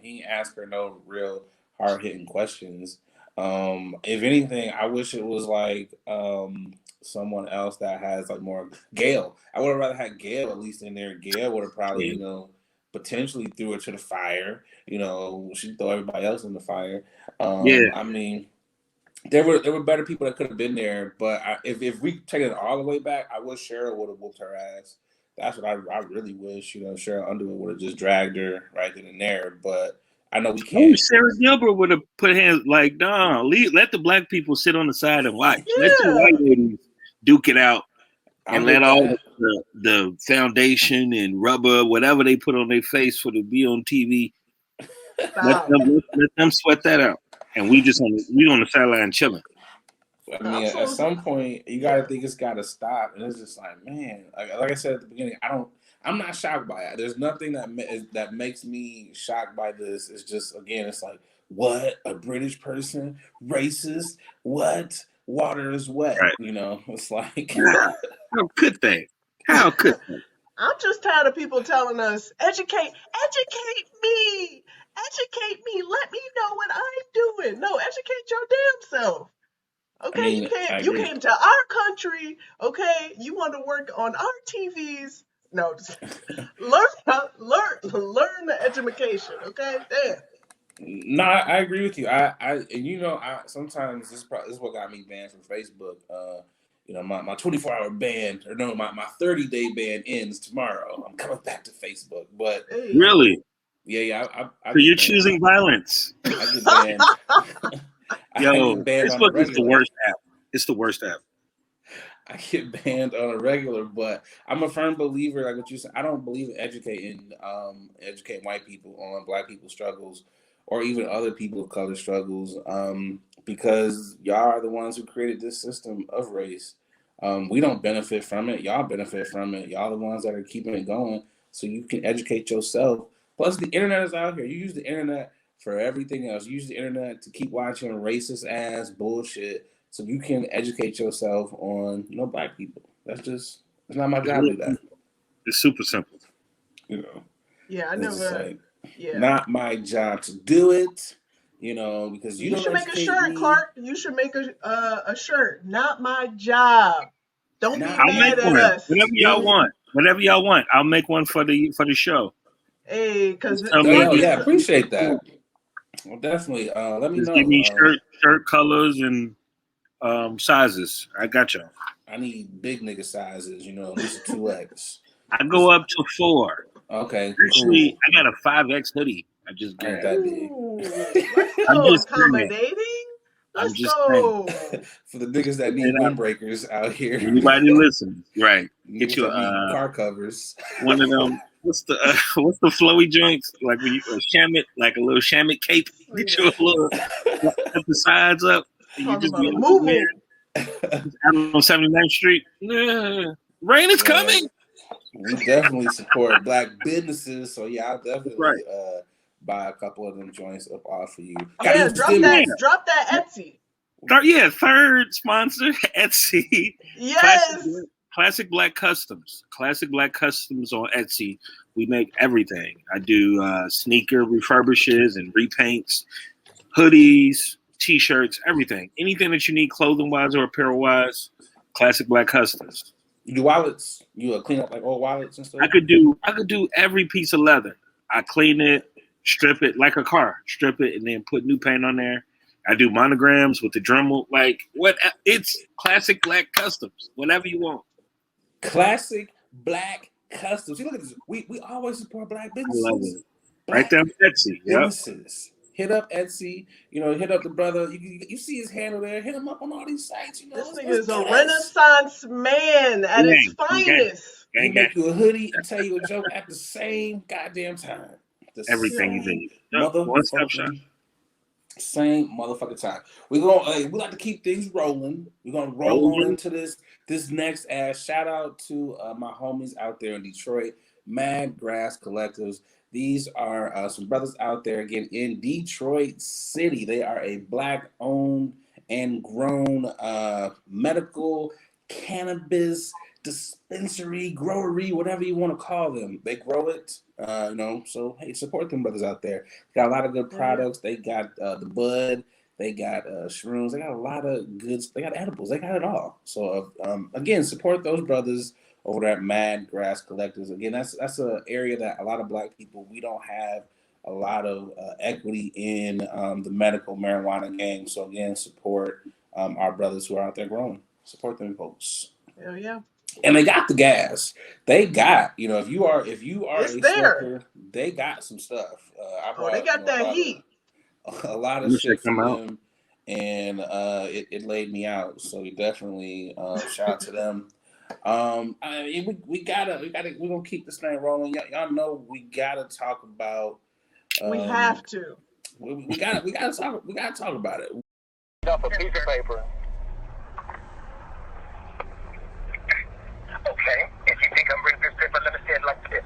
He asked her no real hard hitting questions. If anything, I wish it was like someone else that has like more Gail. I would have rather had Gail at least in there. Gail would have probably, Yeah. potentially threw her to the fire. She'd throw everybody else in the fire. Yeah. I mean, there were better people that could have been there, but if we take it all the way back, I wish Cheryl would have whooped her ass. That's what I really wish. Cheryl Underwood would have just dragged her right then and there. But I know we I wish can't. Sarah Gilbert would have put hands like, nah, let the black people sit on the side and watch. Let the Yeah. white ladies duke it out I'm and let with all that. the foundation and rubber, whatever they put on their face for to be on TV, Stop. let them sweat that out. And we on the sideline chilling. I I'm mean, at so some point, you got to yeah. think it's got to stop, and it's just like, man, like I said at the beginning, I'm not shocked by it. There's nothing that makes me shocked by this. It's just, again, it's like, what, a British person, racist? What, water is wet? Right. It's like, How could they? How could they? I'm just tired of people telling us, educate me, let me know what I'm doing. No, educate your damn self. I Okay, mean, I you agree. came to our country. Okay, you want to work on our TVs. No, learn the education. Okay, damn. No, I agree with you. I sometimes this is what got me banned from Facebook. My 24-hour ban, or no, my 30-day ban ends tomorrow. I'm coming back to Facebook, but Hey. Really? yeah, I So you're get banned. choosing violence. I get banned. I get Yo, banned on a Facebook is the regular. worst app. It's the worst app. I get banned on a regular, but I'm a firm believer, like what you said. I don't believe in educating white people on black people's struggles, or even other people of color struggles, because y'all are the ones who created this system of race. We don't benefit from it. Y'all benefit from it. Y'all the ones that are keeping it going, so you can educate yourself. Plus, the internet is out here. You use the internet for everything else. You use the internet to keep watching racist ass bullshit so you can educate yourself on black people. It's not my It's job to real do that. simple. It's super simple. You know, Yeah, I it's just never. like Yeah. not my job to do it. Because you You don't should make a educate shirt, me. Clark. You should make a shirt. Not my job. Don't be Not I'll make my mad at one. us. Whatever y'all dude. want. Whatever y'all want. I'll make one for the show. Hey, cause Just tell me. Oh Clark Just, is yeah, appreciate that. Well, definitely. Let me just give know. me shirt colors and sizes. I got y'all. I need big nigga sizes. At least a 2X. I go up to 4. Okay, Actually, cool. I got a 5X hoodie. I just I ain't grabbed. that big. ooh. Let's I'm go just saying. accommodating. I'm Let's just saying. go. For the niggas that And need windbreakers out here, anybody listen, right? Get niggas you that need car covers. one of them. What's the flowy joints? Like when you a shamit, like a little shamit cape. Get you a little cut the sides up, and you Talking just about be a out there moo. out on 79th Street. Yeah. Rain is Man, coming. we definitely support black businesses, so yeah, I'll That's right. definitely buy a couple of them joints up off of you. Gotta Yeah, use the stimmies. drop that Etsy. Third sponsor, Etsy. Classic, Yes. Classic Black Customs. Classic Black Customs on Etsy. We make everything. I do sneaker refurbishes and repaints, hoodies, t-shirts, everything. Anything that you need clothing wise or apparel wise, Classic Black Customs. You do wallets. You clean up like old wallets and I stuff. could do every piece of leather. I clean it, strip it like a car, strip it, and then put new paint on there. I do monograms with the Dremel. Like what? It's Classic Black Customs. Whatever you want. Classic black customs. See, look at this. We always support black I love businesses. it. Right black there, Etsy. Yep. businesses. Hit up Etsy, hit up the brother. You see his handle there. Hit him up on all these sites. This nigga Let's is a do this. Renaissance man at its Gang, gang, finest. He'll gang, gang. make you a hoodie and tell you a joke at the same goddamn time. The Everything you Yeah. need. same Yep. One stop shop. motherfucking same motherfucking time. We like to keep things rolling. We're gonna roll on Rolling. into this next ad. Shout out to my homies out there in Detroit, Mad Grass Collectives. These are some brothers out there again in Detroit City. They are a black owned and grown medical cannabis dispensary, growery, whatever you want to call them. They grow it, so hey, support them brothers out there. Got a lot of good Yeah. products. They got the bud. They got shrooms. They got a lot of goods. They got edibles. They got it all. So again, support those brothers over there at Mad Grass Collectives. Again, that's an area that a lot of black people, we don't have a lot of equity in the medical marijuana game. So again, support our brothers who are out there growing. Support them folks. Hell yeah. And they got the gas. They got, if you are It's a there. smoker, they got some stuff. I Oh, they brought got that heat. a lot Let of me shit check them from out. them, and it laid me out. So definitely shout out to them. I mean, we're gonna keep this thing rolling. Y'all know we gotta talk about. We have to. We gotta talk about it. Up a piece of paper. Okay, if you think I'm reading this paper, let me say it like this.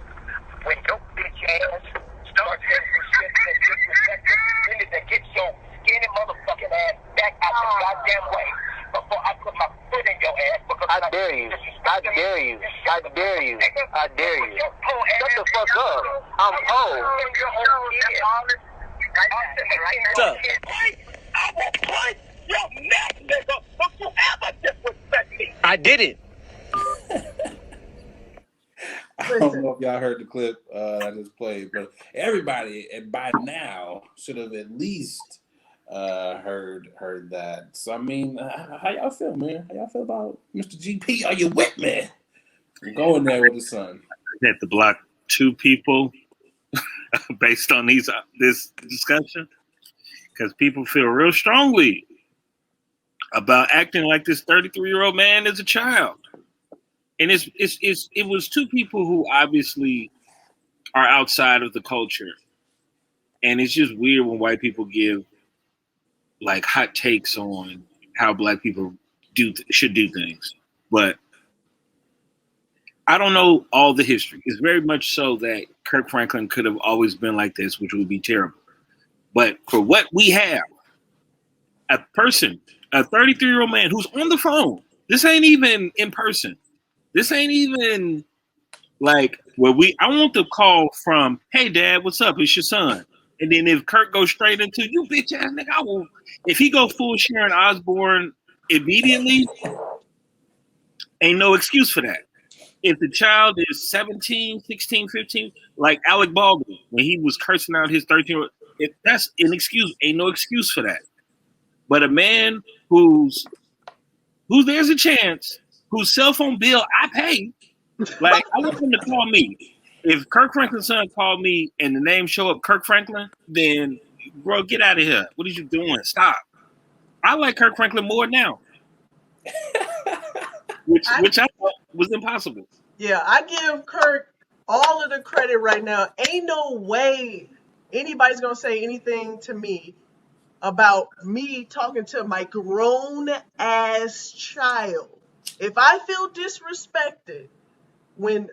When your bitch ass starts saying some shit that's disrespectful, you need to get your skinny motherfucking ass back out the goddamn way before I put my foot in your ass. Because I dare you. I dare you. I dare you. I dare you. Shut the fuck up. I'm old. What's up? I will punch your neck, nigga. Don't you ever disrespect me. I did it. I don't know if y'all heard the clip I just played, but everybody by now should have at least heard that. So I mean, how y'all feel, man? How y'all feel about Mr. GP? Are you with me? I'm going there with the son. I had to block 2 people based on this discussion because people feel real strongly about acting like this 33-year-old man is a child. And it was 2 people who obviously are outside of the culture. And it's just weird when white people give like hot takes on how black people should do things. But I don't know all the history. It's very much so that Kirk Franklin could have always been like this, which would be terrible. But for what we have, a 33-year-old man who's on the phone, this ain't even in person. This ain't even like I want the call from, hey dad, what's up? It's your son. And then if Kirk goes straight into you bitch ass nigga, I will, if he go full Sharon Osbourne immediately, ain't no excuse for that. If the child is 17, 16, 15, like Alec Baldwin, when he was cursing out his 13-year-old, that's an excuse. Ain't no excuse for that. But a man who there's a chance, whose cell phone bill I pay, like I want him to call me. If Kirk Franklin's son called me and the name show up Kirk Franklin, then bro, get out of here. What are you doing? Stop. I like Kirk Franklin more now. which I thought was impossible. Yeah, I give Kirk all of the credit right now. Ain't no way anybody's gonna say anything to me about me talking to my grown ass child. If I feel disrespected when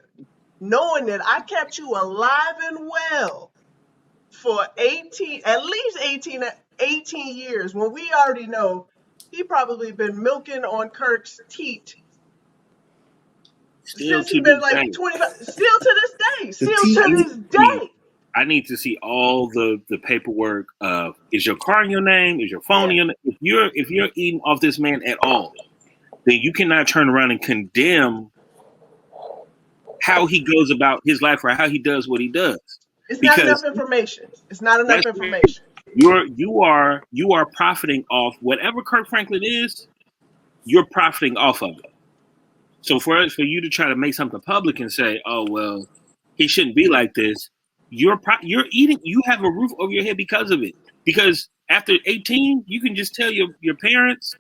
knowing that I kept you alive and well for at least 18 years, when we already know he probably been milking on Kirk's teat since he been like 25, still to this day, I need to see all the paperwork of, is your car in your name? Is your phone in your name? If you're eating off this man at all, then you cannot turn around and condemn how he goes about his life or how he does what he does. It's not enough information. It's not enough information. You are profiting off whatever Kirk Franklin is. You're profiting off of it. So for you to try to make something public and say, oh well, he shouldn't be like this, you're eating. You have a roof over your head because of it. Because after 18, you can just tell your parents.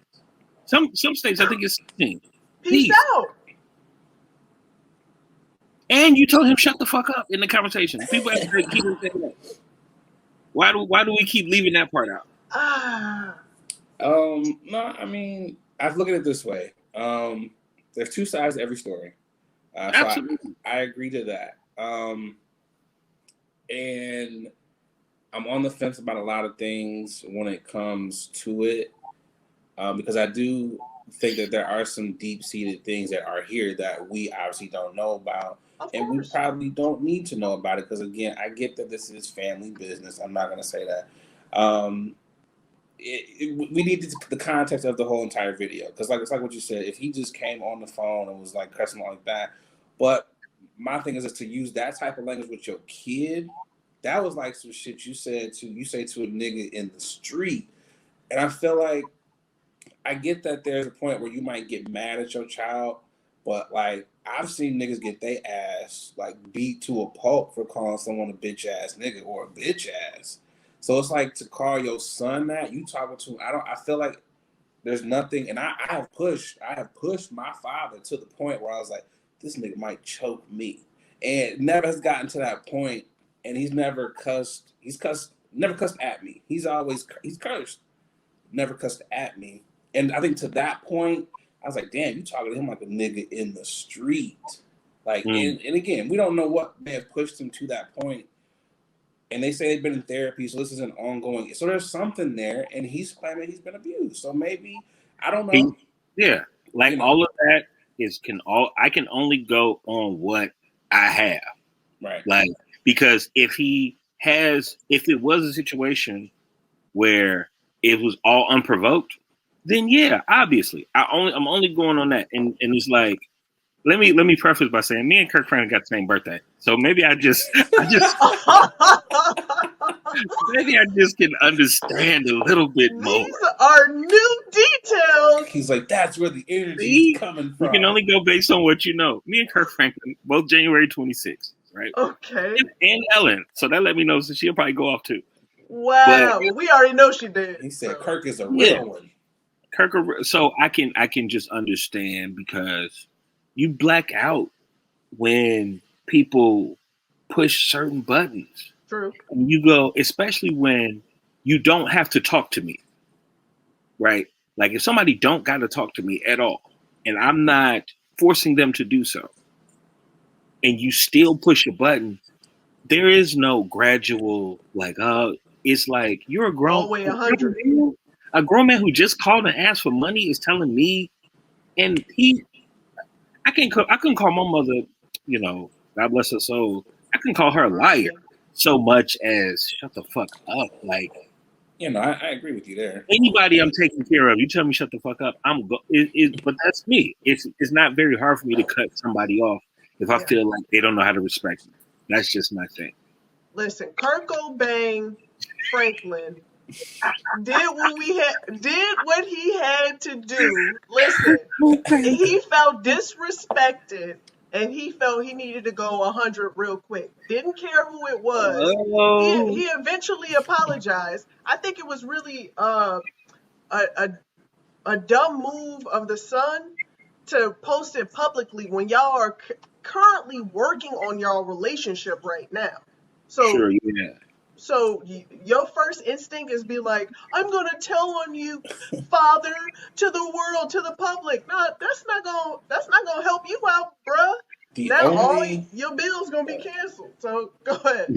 Some states, I think it's 16. Peace out. And you told him shut the fuck up in the conversation. People have to keep saying that. Why do we keep leaving that part out? No, I mean, I look at it this way. There's two sides to every story. Absolutely. So I agree to that. And I'm on the fence about a lot of things when it comes to it, because I do think that there are some deep-seated things that are here that we obviously don't know about, and we probably don't need to know about it, because again, I get that this is family business. I'm not going to say that. We need the context of the whole entire video, because it's like what you said. If he just came on the phone and was like cussing like that, but my thing is to use that type of language with your kid. That was like some shit you say to a nigga in the street, and I feel like I get that there's a point where you might get mad at your child, but like I've seen niggas get their ass like beat to a pulp for calling someone a bitch ass nigga or a bitch ass. So it's like to call your son that, you talking to, I feel like there's nothing, and I have pushed my father to the point where I was like, this nigga might choke me. And never has gotten to that point, and he's never cussed. Never cussed at me. He's cursed. Never cussed at me. And I think to that point, I was like, damn, you talking to him like a nigga in the street. Like, and again, we don't know what may have pushed him to that point. And they say they've been in therapy, so this is an ongoing. So there's something there, and he's claiming he's been abused. So maybe, I don't know. All of that I can only go on what I have. Right. Like, because if it was a situation where it was all unprovoked, then yeah, obviously I'm only going on that. And it's like, let me preface by saying me and Kirk Franklin got the same birthday. So maybe I just maybe I just can understand a little bit more. These are new details. He's like, that's where the energy is coming from. You can only go based on what you know. Me and Kirk Franklin, both January 26th, right? Okay. And Ellen. So that let me know, so she'll probably go off too. Wow. Well, we already know she did. He said Kirk is a real one. So I can just understand, because you black out when people push certain buttons. True. And you go, especially when you don't have to talk to me, right? Like if somebody don't got to talk to me at all, and I'm not forcing them to do so, and you still push a button, there is no gradual, like, it's like you're a grown, 100. A grown man who just called and asked for money is telling me, and I couldn't call my mother, God bless her soul, I can call her a liar so much as shut the fuck up. Like, I agree with you there. Anybody I'm taking care of, you tell me shut the fuck up, but that's me. It's not very hard for me to cut somebody off if I feel like they don't know how to respect me. That's just my thing. Listen, Kurt Cobain Franklin did what he had to do. Listen, he felt disrespected, and he felt he needed to go 100 real quick. Didn't care who it was. He eventually apologized. I think it was really a dumb move of the Sun to post it publicly when y'all are currently working on y'all relationship right now. So, sure, yeah. So your first instinct is be like, I'm gonna tell on you, father, to the world, to the public. No, that's not gonna help you out, bruh. All your bills gonna be canceled. So go ahead.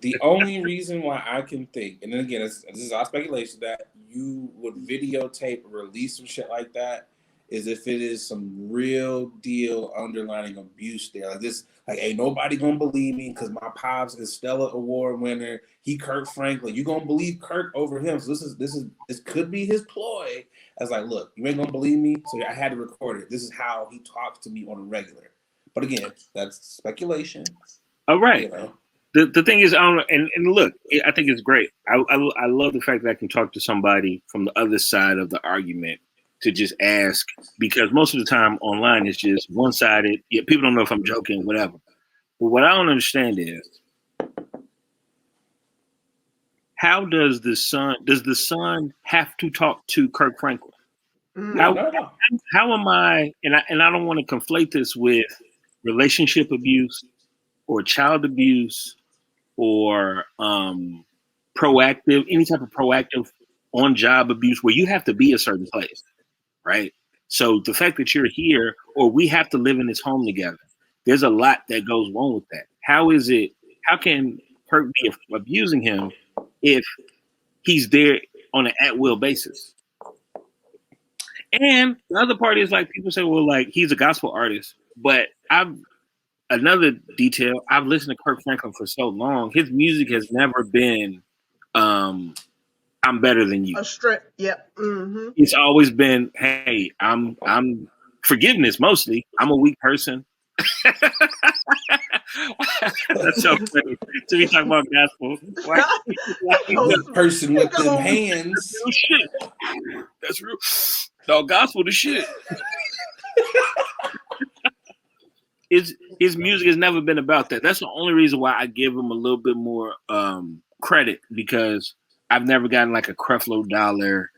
The only reason why I can think, and then again, this is our speculation, that you would videotape or release some shit like that, is if it is some real deal underlining abuse there. Like this, like, ain't nobody gonna believe me because my pops is Stella Award winner. He Kirk Franklin. You gonna believe Kirk over him. So this could be his ploy. As like, look, you ain't gonna believe me, so I had to record it. This is how he talks to me on a regular. But again, that's speculation. All right. The thing is, and look, I think it's great. I love the fact that I can talk to somebody from the other side of the argument to just ask, because most of the time online it's just one-sided. Yeah, people don't know if I'm joking, whatever. But what I don't understand is, how does the son have to talk to Kirk Franklin? No, not at all. How am I? And I don't want to conflate this with relationship abuse or child abuse or proactive, any type of proactive on job abuse where you have to be a certain place, right? So the fact that you're here or we have to live in this home together, there's a lot that goes wrong with that. How can Kirk be abusing him if he's there on an at-will basis? And the other part is like people say, well, like he's a gospel artist, but another detail, I've listened to Kirk Franklin for so long. His music has never been I'm better than you. A strength, yep. Mm-hmm. It's always been, hey, I'm forgiveness mostly. I'm a weak person. That's so funny to be talking about gospel. The person with them hands. That's real shit. That's real. No, gospel the shit. His music has never been about that. That's the only reason why I give him a little bit more credit, because I've never gotten like a Creflo Dollar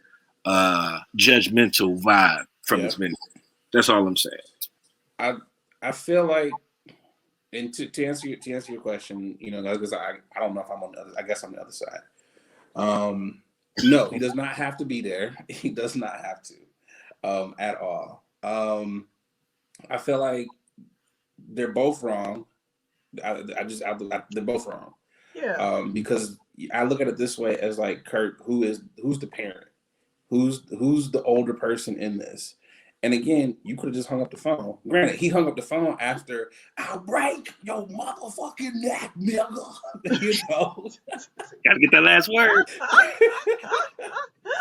judgmental vibe from his music. That's all I'm saying. I feel like, and to answer your question, you know, because I don't know if I'm on the other, I guess I'm on the other side. No, he does not have to be there. He does not have to at all. I feel like they're both wrong. They're both wrong. Yeah. Because I look at it this way as like Kurt, who's the parent, who's the older person in this. And again, you could have just hung up the phone. Granted, he hung up the phone after, I'll break your motherfucking neck, nigga. You know? Gotta get that last word.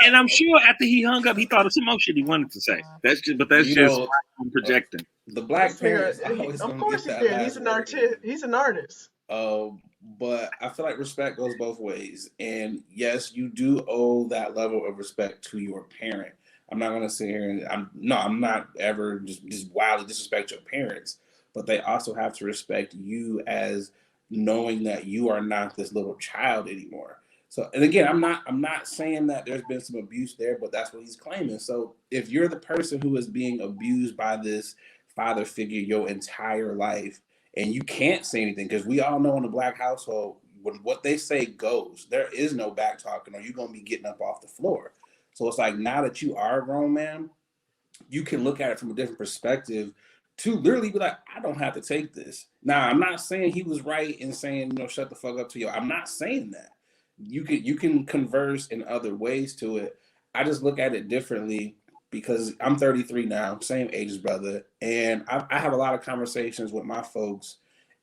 And I'm sure after he hung up, he thought of some more shit he wanted to say. That's just I'm projecting. The black parents always of gonna course get he that did. He's an artist. But I feel like respect goes both ways. And yes, you do owe that level of respect to your parent. I'm not gonna sit here and I'm not ever just wildly disrespect your parents, but they also have to respect you as knowing that you are not this little child anymore. So, and again, I'm not saying that there's been some abuse there, but that's what he's claiming. So if you're the person who is being abused by this father figure your entire life, and you can't say anything, because we all know in the black household, when what they say goes, there is no back talking, or you're gonna be getting up off the floor. So it's like, now that you are a grown man, you can look at it from a different perspective to literally be like, I don't have to take this. Now, I'm not saying he was right in saying, you know, shut the fuck up to you. I'm not saying that. You can converse in other ways to it. I just look at it differently because I'm 33 now, same age as brother, and I have a lot of conversations with my folks,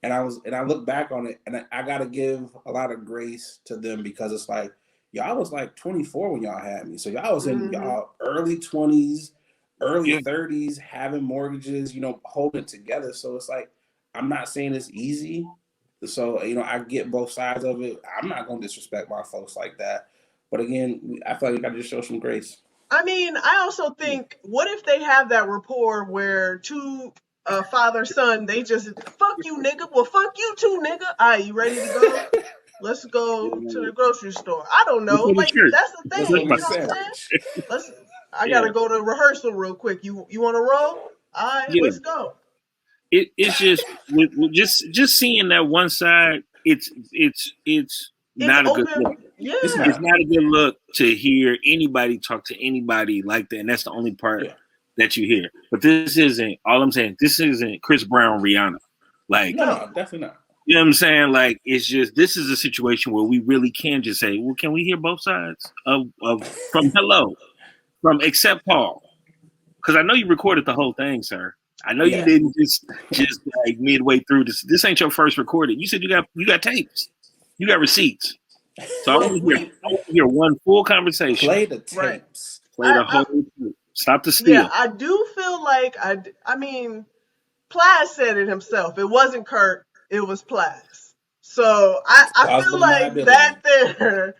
and I look back on it, and I gotta give a lot of grace to them, because it's like, y'all was like 24 when y'all had me. So y'all was in y'all early 20s, early 30s, having mortgages, you know, holding it together. So it's like, I'm not saying it's easy. So, you know, I get both sides of it. I'm not going to disrespect my folks like that. But again, I feel like you got to just show some grace. I mean, I also think, what if they have that rapport where two father, son, they just, fuck you, nigga. Well, fuck you too, nigga. All right, you ready to go? Let's go to the grocery store. I don't know. Like, that's the thing. You know what I'm saying? I got to go to rehearsal real quick. You want to roll? All right, let's go. It's just seeing that one side. It's not a good look. Yeah. It's not a good look to hear anybody talk to anybody like that, and that's the only part that you hear. But this isn't. All I'm saying, this isn't Chris Brown, Rihanna. Like, no, definitely not. You know what I'm saying? Like, it's just, this is a situation where we really can just say, well, can we hear both sides from hello, from except Paul? Because I know you recorded the whole thing, sir. I know you didn't just like midway through this. This ain't your first recording. You said you got tapes, you got receipts. So I want to hear one full conversation. Play the tapes. Play the whole tape. Stop the steal. Yeah, I do feel like I mean, Plas said it himself. It wasn't Kurt. It was Plas. So I feel like that there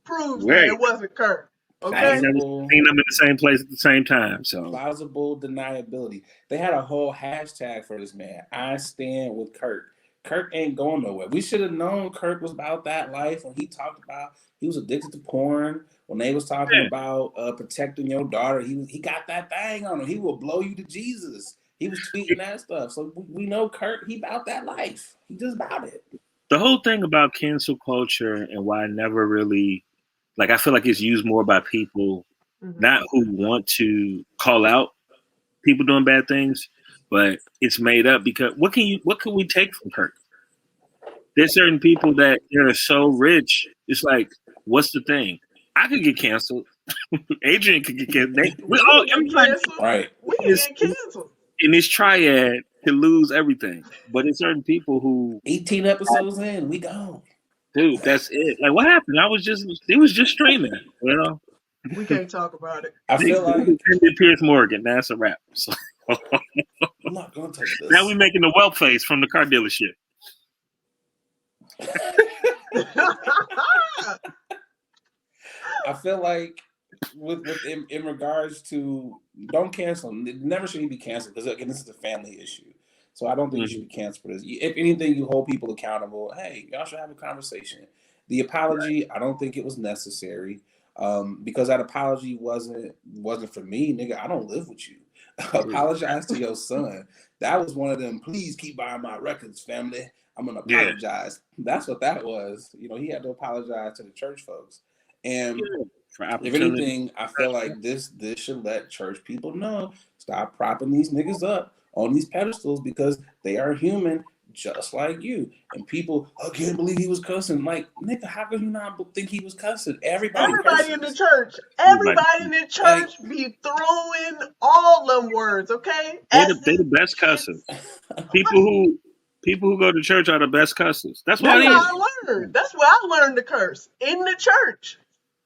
proves that it wasn't Kurt. Okay. I ain't never seen them in the same place at the same time. So plausible deniability. They had a whole hashtag for this man. I stand with Kurt. Kirk ain't going nowhere. We should have known Kirk was about that life when he talked about he was addicted to porn. When they was talking about protecting your daughter, he got that thing on him. He will blow you to Jesus. He was tweeting that stuff. So we know Kirk, he about that life. He just about it. The whole thing about cancel culture and why I never really like I feel like it's used more by people not who want to call out people doing bad things, but it's made up because what can we take from Kirk? There's certain people that they're so rich. It's like, what's the thing? I could get canceled. Adrian could get canceled. Everybody right. We can get canceled. In this triad can lose everything. But it's certain people who 18 episodes in, we gone. Dude, that's it. Like what happened? It was just streaming, you know. We can't talk about it. I feel like Pierce Morgan, that's a wrap. So I'm not gonna touch this. Now we're making the whelp face from the car dealership. I feel like with in regards to don't cancel. Never should he be canceled because again, this is a family issue. So I don't think you should be canceled for this. If anything, you hold people accountable. Hey, y'all should have a conversation. The apology, I don't think it was necessary because that apology wasn't for me, nigga. I don't live with you. Apologize to your son. That was one of them. Please keep buying my records, family. I'm gonna apologize. Yeah. That's what that was. You know, he had to apologize to the church folks. And if anything, I feel like this should let church people know, stop propping these niggas up on these pedestals because they are human just like you. And people, I can't believe he was cussing. Like, nigga, how can you not think he was cussing? Everybody in the church. Everybody in the church be throwing all them words, okay? They the best cussers. People who go to church are the best cussers. That's how I learned. That's where I learned to curse in the church.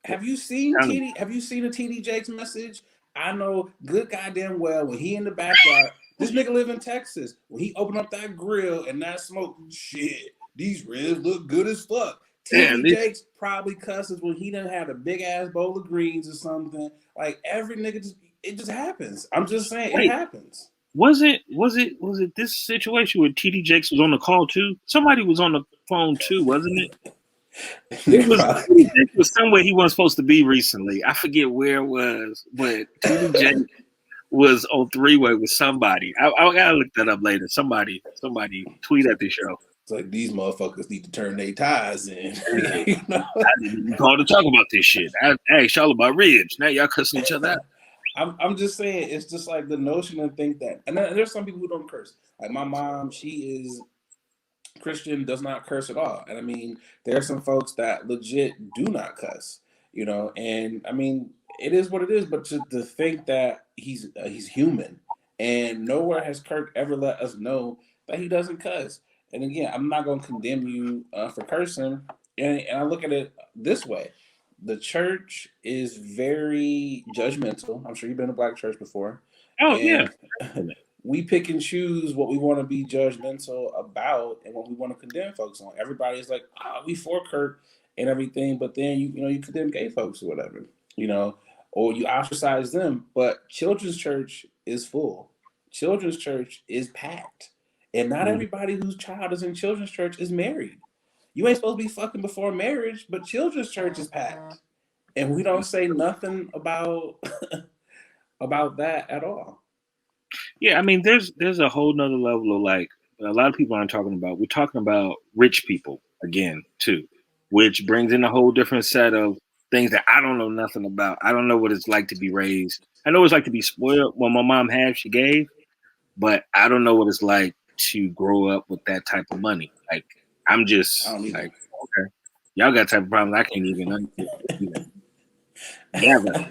Have you seen TD? Have you seen a TD Jakes message? I know good goddamn well when he in the backyard. This nigga live in Texas. When he opened up that grill and that smoke, shit, these ribs look good as fuck. TD Jakes probably cusses when he done had a big ass bowl of greens or something. Like every nigga, it just happens. I'm just saying, it happens. Was it this situation where TD Jakes was on the call too? Somebody was on the phone too, wasn't it? It was somewhere he wasn't supposed to be recently. I forget where it was, but TD Jakes was on three-way with somebody. I gotta look that up later. Somebody tweet at the show. It's like these motherfuckers need to turn their ties in. You know? I didn't even call to talk about this shit. I asked y'all about ribs. Now y'all cussing each other out. I'm just saying, it's just like the notion to think that, and there's some people who don't curse. Like my mom, she is Christian, does not curse at all. And I mean, there are some folks that legit do not cuss, you know, and I mean, it is what it is, but to think that he's human, and nowhere has Kirk ever let us know that he doesn't cuss. And again, I'm not going to condemn you for cursing, and I look at it this way. The church is very judgmental. I'm sure you've been to black church before. Oh, yeah. We pick and choose what we want to be judgmental about and what we want to condemn folks on. Everybody's like, we for Kirk and everything, but then you condemn gay folks or whatever, you know, or you ostracize them. But children's church is full. Children's church is packed. And not everybody whose child is in children's church is married. You ain't supposed to be fucking before marriage, but children's church is packed. And we don't say nothing about about that at all. Yeah, I mean, there's a whole nother level of like a lot of people aren't talking about. We're talking about rich people again too, which brings in a whole different set of things that I don't know nothing about. I don't know what it's like to be raised. I know what it's like to be spoiled. Well, my mom had, she gave, but I don't know what it's like to grow up with that type of money. Like I'm just like, okay, y'all got type of problems I can't even understand. Yeah,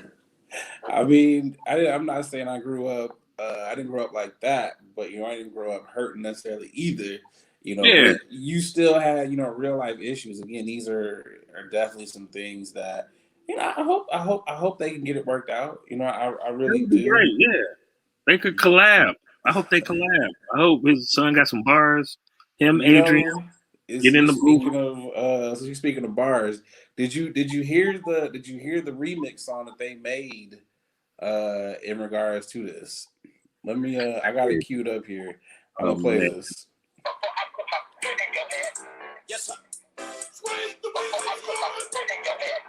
I mean, I'm not saying I grew up. I didn't grow up like that, but I didn't grow up hurting necessarily either. You know, you still had real life issues. Again, these are definitely some things that I hope they can get it worked out. I really do. Great, yeah. They could collab. I hope they collab. I hope his son got some bars. Him, Adrian, get in the booth. Speaking of bars, did you hear the remix song that they made in regards to this? Let me I got it queued up here. I'm gonna play this. Before I put my foot Yes, sir. Swing the before I put my foot in your head.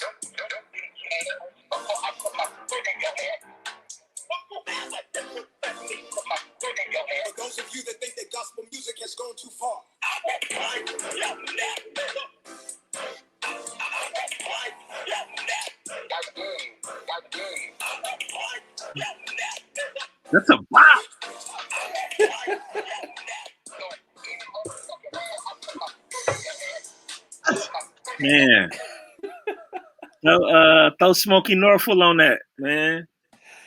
Don't be scared. Before I put my foot in your head. For those of you that think that gospel music has gone too far, I will find your neck, nigga. I will find your neck. That's a bop. Man. Throw Smokey Norfolk on that, man.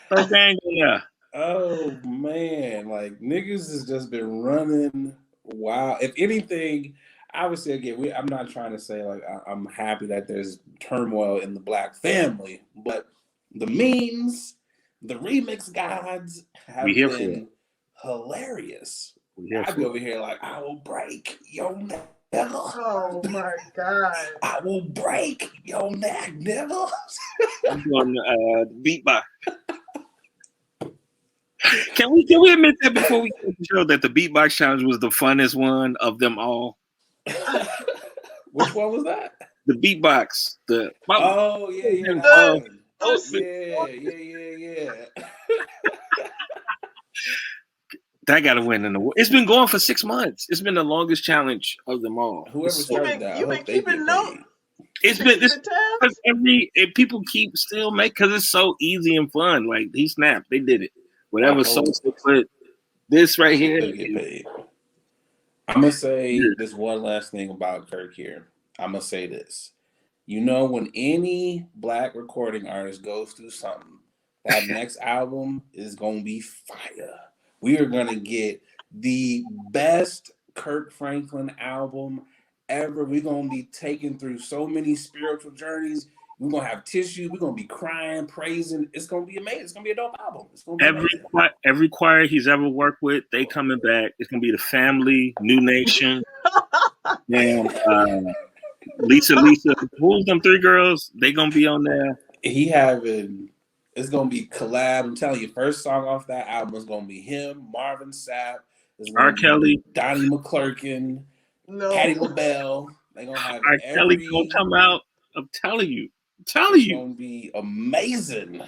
Throw gang on there. Oh man, like niggas has just been running wild. If anything, obviously again, I'm not trying to say like I'm happy that there's turmoil in the black family, but the memes, the remix gods We have here for it. been hilarious. We here I'd be for over it. here like, I will break your neck. Oh my God. I will break your neck, nigga. I'm doing beatbox. Can we admit that before we get the show that the beatbox challenge was the funnest one of them all? Which one was that? The beatbox. Oh yeah, that one. Yeah. That got to win in the world. It's been going for 6 months. It's been the longest challenge of them all. Whoever started that, I You've been hope they get keeping paid. It's been this because people keep still make because it's so easy and fun. Like he snapped, they did it. Whatever source they put this right here. They get paid. I'm gonna say this one last thing about Kirk here. I'm gonna say this. You know, when any black recording artist goes through something, that next album is gonna be fire. We are gonna get the best Kirk Franklin album ever. We're gonna be taken through so many spiritual journeys. We're gonna have tissue. We're gonna be crying, praising. It's gonna be amazing. It's gonna be a dope album. It's gonna be every choir he's ever worked with, they coming back. It's gonna be the Family, New Nation, and Lisa. Who's them 3 girls? They gonna be on there. It's gonna be collab. I'm telling you, first song off that album is gonna be him, Marvin Sapp. R. Kelly, Donnie McClurkin, Patti LaBelle. They're gonna have R. Kelly gonna come out. I'm telling you. It's gonna be amazing.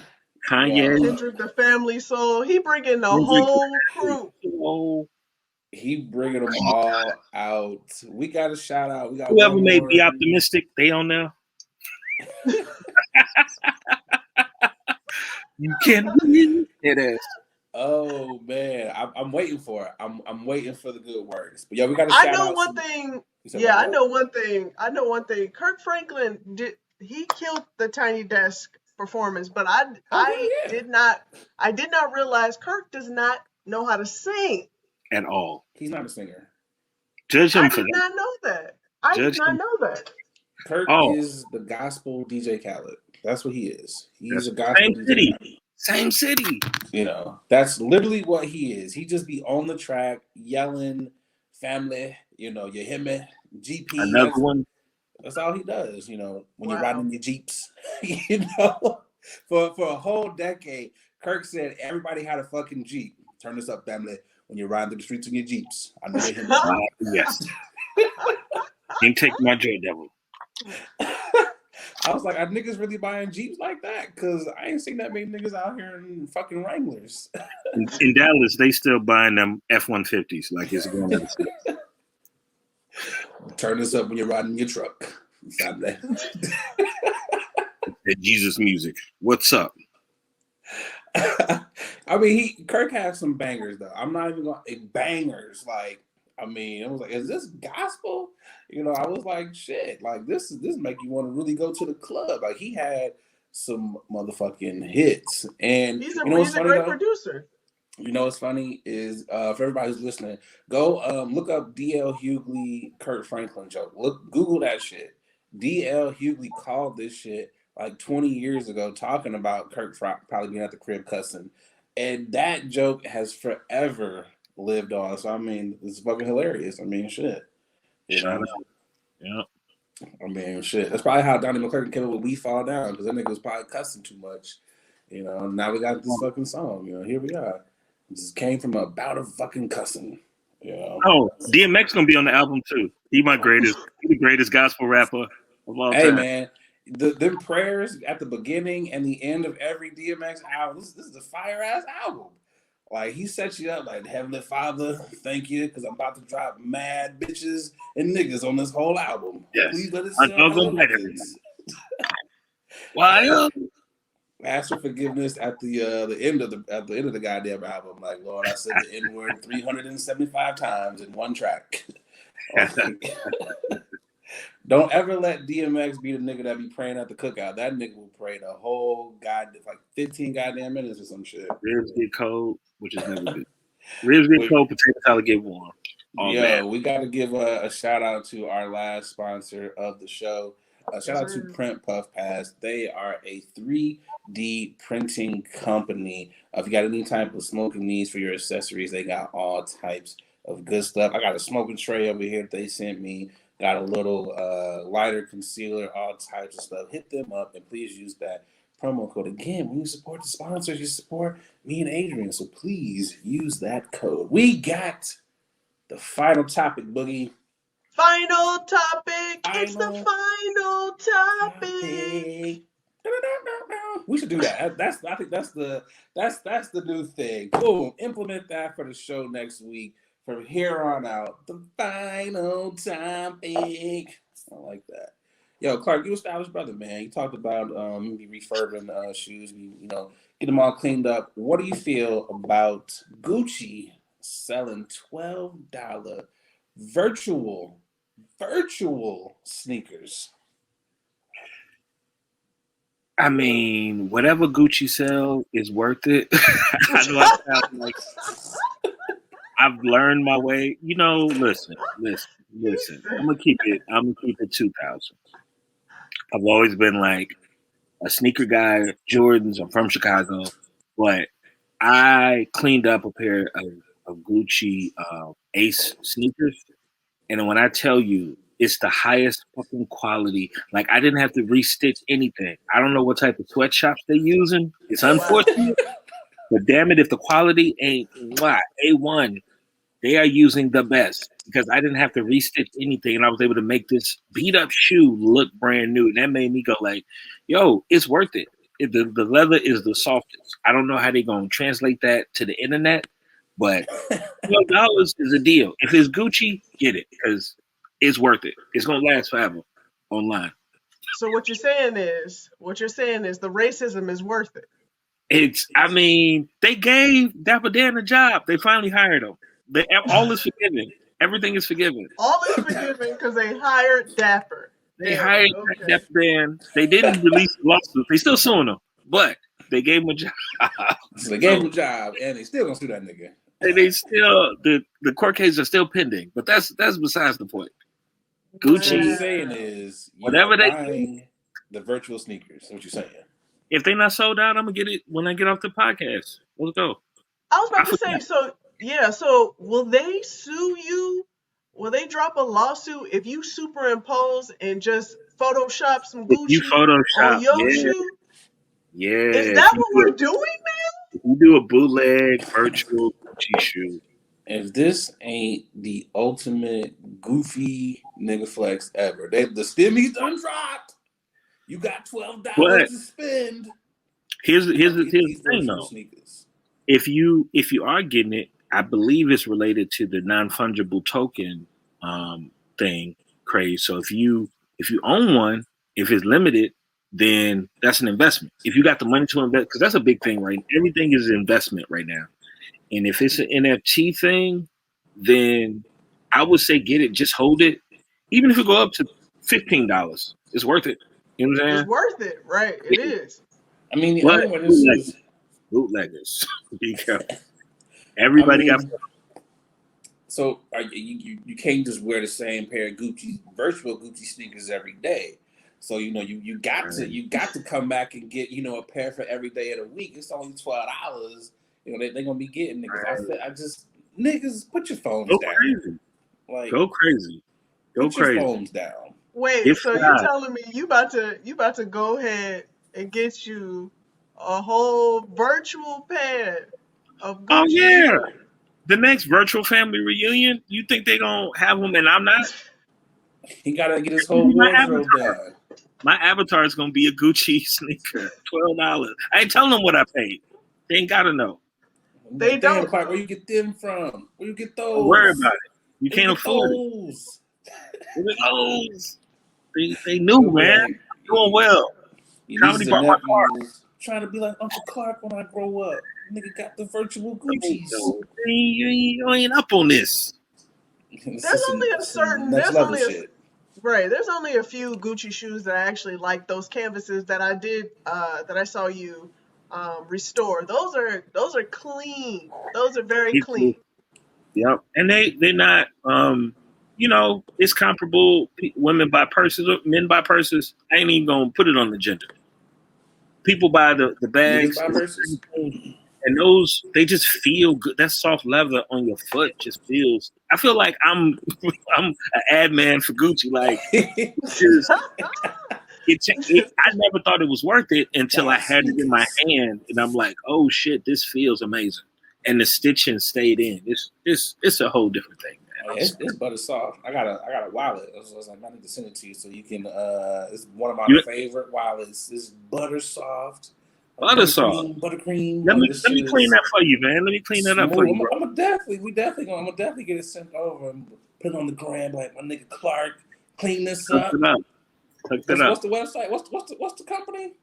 Kanye, Kendrick, the Family Soul. He bringing the whole crew. He bringing them all out. We got a shout out. We got whoever made Be Optimistic. They on there. You can win. It is. Oh man, I'm waiting for it. I'm waiting for the good words. But yeah, we got to shout out. I know one thing. Kirk Franklin he killed the Tiny Desk performance, but I did not realize Kirk does not know how to sing at all. He's not a singer. Judge him for that. I did not know that. I did not know that. Kirk is the gospel DJ Khaled. That's what he is. He's a gospel DJ Khaled. Same city. You know, that's literally what he is. He just be on the track yelling, family, you know, you hear me, GP. Another one. That's all he does, you know, when you're riding your Jeeps. You know, for a whole decade, Kirk said everybody had a fucking Jeep. Turn this up, family, when you're riding through the streets in your Jeeps. I know you hear me. Yes. Can't take my J Devil. I was like, are niggas really buying Jeeps like that? Because I ain't seen that many niggas out here in fucking Wranglers. In Dallas, they still buying them F-150s like it's going on. Turn this up when you're riding your truck. Saturday. Jesus music. What's up? I mean, Kirk has some bangers though. I'm not even going bangers. Like, I mean, I was like, is this gospel? You know, I was like, shit. Like, this make you want to really go to the club. Like, he had some motherfucking hits, and he's a great producer. You know what's funny is for everybody who's listening, go look up D.L. Hughley Kurt Franklin joke. Google that shit. D.L. Hughley called this shit like 20 years ago, talking about Kurt probably being at the crib cussing, and that joke has forever lived on. So I mean, it's fucking hilarious. I mean, shit. You know? Yeah. I mean, shit. That's probably how Donnie McClurkin came up with "We Fall Down" because that nigga was probably cussing too much. You know. Now we got this fucking song. You know, here we are. It just came from a bout of fucking cussing. Yeah. Oh, DMX gonna be on the album too. He the greatest gospel rapper of all Hey time. man, them prayers at the beginning and the end of every DMX album. This is a fire ass album. Like he sets you up like Heavenly Father, thank you, because I'm about to drop mad bitches and niggas on this whole album. Yes, Please let it I sell know hella gonna bite records. Why? Ask for forgiveness at the end of the goddamn album. Like, Lord, I said the N word 375 times in one track. Like, don't ever let DMX be the nigga that be praying at the cookout. That nigga will pray the whole like 15 goddamn minutes or some shit. Ribs get cold, which is never good. Ribs get cold, potato salad get warm. All bad. We got to give a shout out to our last sponsor of the show. Shout out to Print Puff Pass. They are a 3D printing company. If you got any type of smoking needs for your accessories, they got all types of good stuff. I got a smoking tray over here that they sent me. Got a little lighter concealer, all types of stuff. Hit them up and please use that promo code. Again, when you support the sponsors, you support me and Adrian. So please use that code. We got the final topic, Boogie. Final topic. It's the final topic. We should do that. I think that's the new thing. Boom. Implement that for the show next week. From here on out, the final topic. I like that. Yo, Clark, you a stylish brother, man. You talked about refurbing shoes, get them all cleaned up. What do you feel about Gucci selling $12 virtual sneakers? I mean, whatever Gucci sell is worth it. I know I sound like I've learned my way. Listen. I'm gonna keep it 2000. I've always been like a sneaker guy, Jordans. I'm from Chicago, but I cleaned up a pair of Gucci Ace sneakers, and when I tell you, it's the highest fucking quality. Like I didn't have to restitch anything. I don't know what type of sweatshops they're using. It's unfortunate, but damn it, if the quality ain't A1, they are using the best because I didn't have to restitch anything, and I was able to make this beat up shoe look brand new. And that made me go like, "Yo, it's worth it." The leather is the softest. I don't know how they're gonna translate that to the internet, but $12 is a deal. If it's Gucci, get it because it's worth it. It's gonna last forever online. So what you're saying is the racism is worth it. I mean, they gave Dapper Dan a job. They finally hired him. All is forgiven. Everything is forgiven. All is forgiven because they hired Dapper. They hired Dapper Dan. They didn't release the lawsuit. They still suing him, but they gave him a job. So they gave him a job, and they still gonna sue that nigga. They still the court cases are still pending, but that's besides the point. Gucci. What you're saying is whatever they buying the virtual sneakers. That's what you're saying. If they not sold out, I'm gonna get it when I get off the podcast. Let's go. I was about to say, so will they sue you? Will they drop a lawsuit if you superimpose and just Photoshop some Gucci on your shoe? Yeah. Is that what we're doing now? If you do a bootleg virtual Gucci shoe. If this ain't the ultimate goofy nigga flex ever, the Stimmys done dropped. You got $12 to spend. Here's the thing though. Sneakers. If you are getting it, I believe it's related to the non-fungible token thing craze. So if you own one, if it's limited, then that's an investment. If you got the money to invest, because that's a big thing, right? Everything is an investment right now. And if it's an NFT thing, then I would say get it. Just hold it, even if it go up to $15, it's worth it. You know what I'm saying? It's worth it, right? It is. I mean, bootleggers. Everybody got. So you can't just wear the same pair of virtual Gucci sneakers every day. So you got to come back and get a pair for every day of the week. It's only $12. They're gonna be getting niggas. I just niggas put your phones down. Crazy. Like go crazy. Put your phones down. Wait, so you're telling me you about to go ahead and get you a whole virtual pair of Gucci? Oh yeah. the next virtual family reunion, you think they gonna have them and I'm not? He gotta get his whole My wardrobe avatar. done. My avatar is gonna be a Gucci sneaker, $12. I ain't telling them what I paid. They ain't gotta know. I'm They like, damn, don't Clark, where know. you get them from? Where you get Don't worry those? about it. You Where you can't get afford it. those? Those. They knew, He'll be man. like, Doing well. your Comedy nieces and brought my car. nephews trying to be like Uncle Clark when I grow up. Nigga got the virtual Gucci's. You ain't up on this. There's only a certain. Next There's level only a shit. right. There's only a few Gucci shoes that I actually like. Those canvases that I did. That I saw you restore. Those are clean. Those are very clean. Yep. And they're not it's comparable. Women buy purses, men buy purses. I ain't even gonna put it on the gender. People buy the Niggas bags, buy purses. and those they just feel good. That soft leather on your foot just feels. I feel like I'm I'm an ad man for Gucci. Like just I never thought it was worth it until I God, had it in my sneakers. hand, and I'm like, oh shit, this feels amazing. And the stitching stayed in. It's a whole different thing, Oh, man. yeah, it's butter soft. I got a wallet. I was like, I need to send it to you so you can. It's one of my You favorite wallets. It's butter soft, butter soft. buttercream. Let Yo, me this let shit me clean is that for you, man. Let me clean that up for you, smooth. bro. I'm gonna definitely get it sent over and put it on the gram like my nigga Clark. Clean this Hook up. it up. Hook it What's up. the website? What's the company?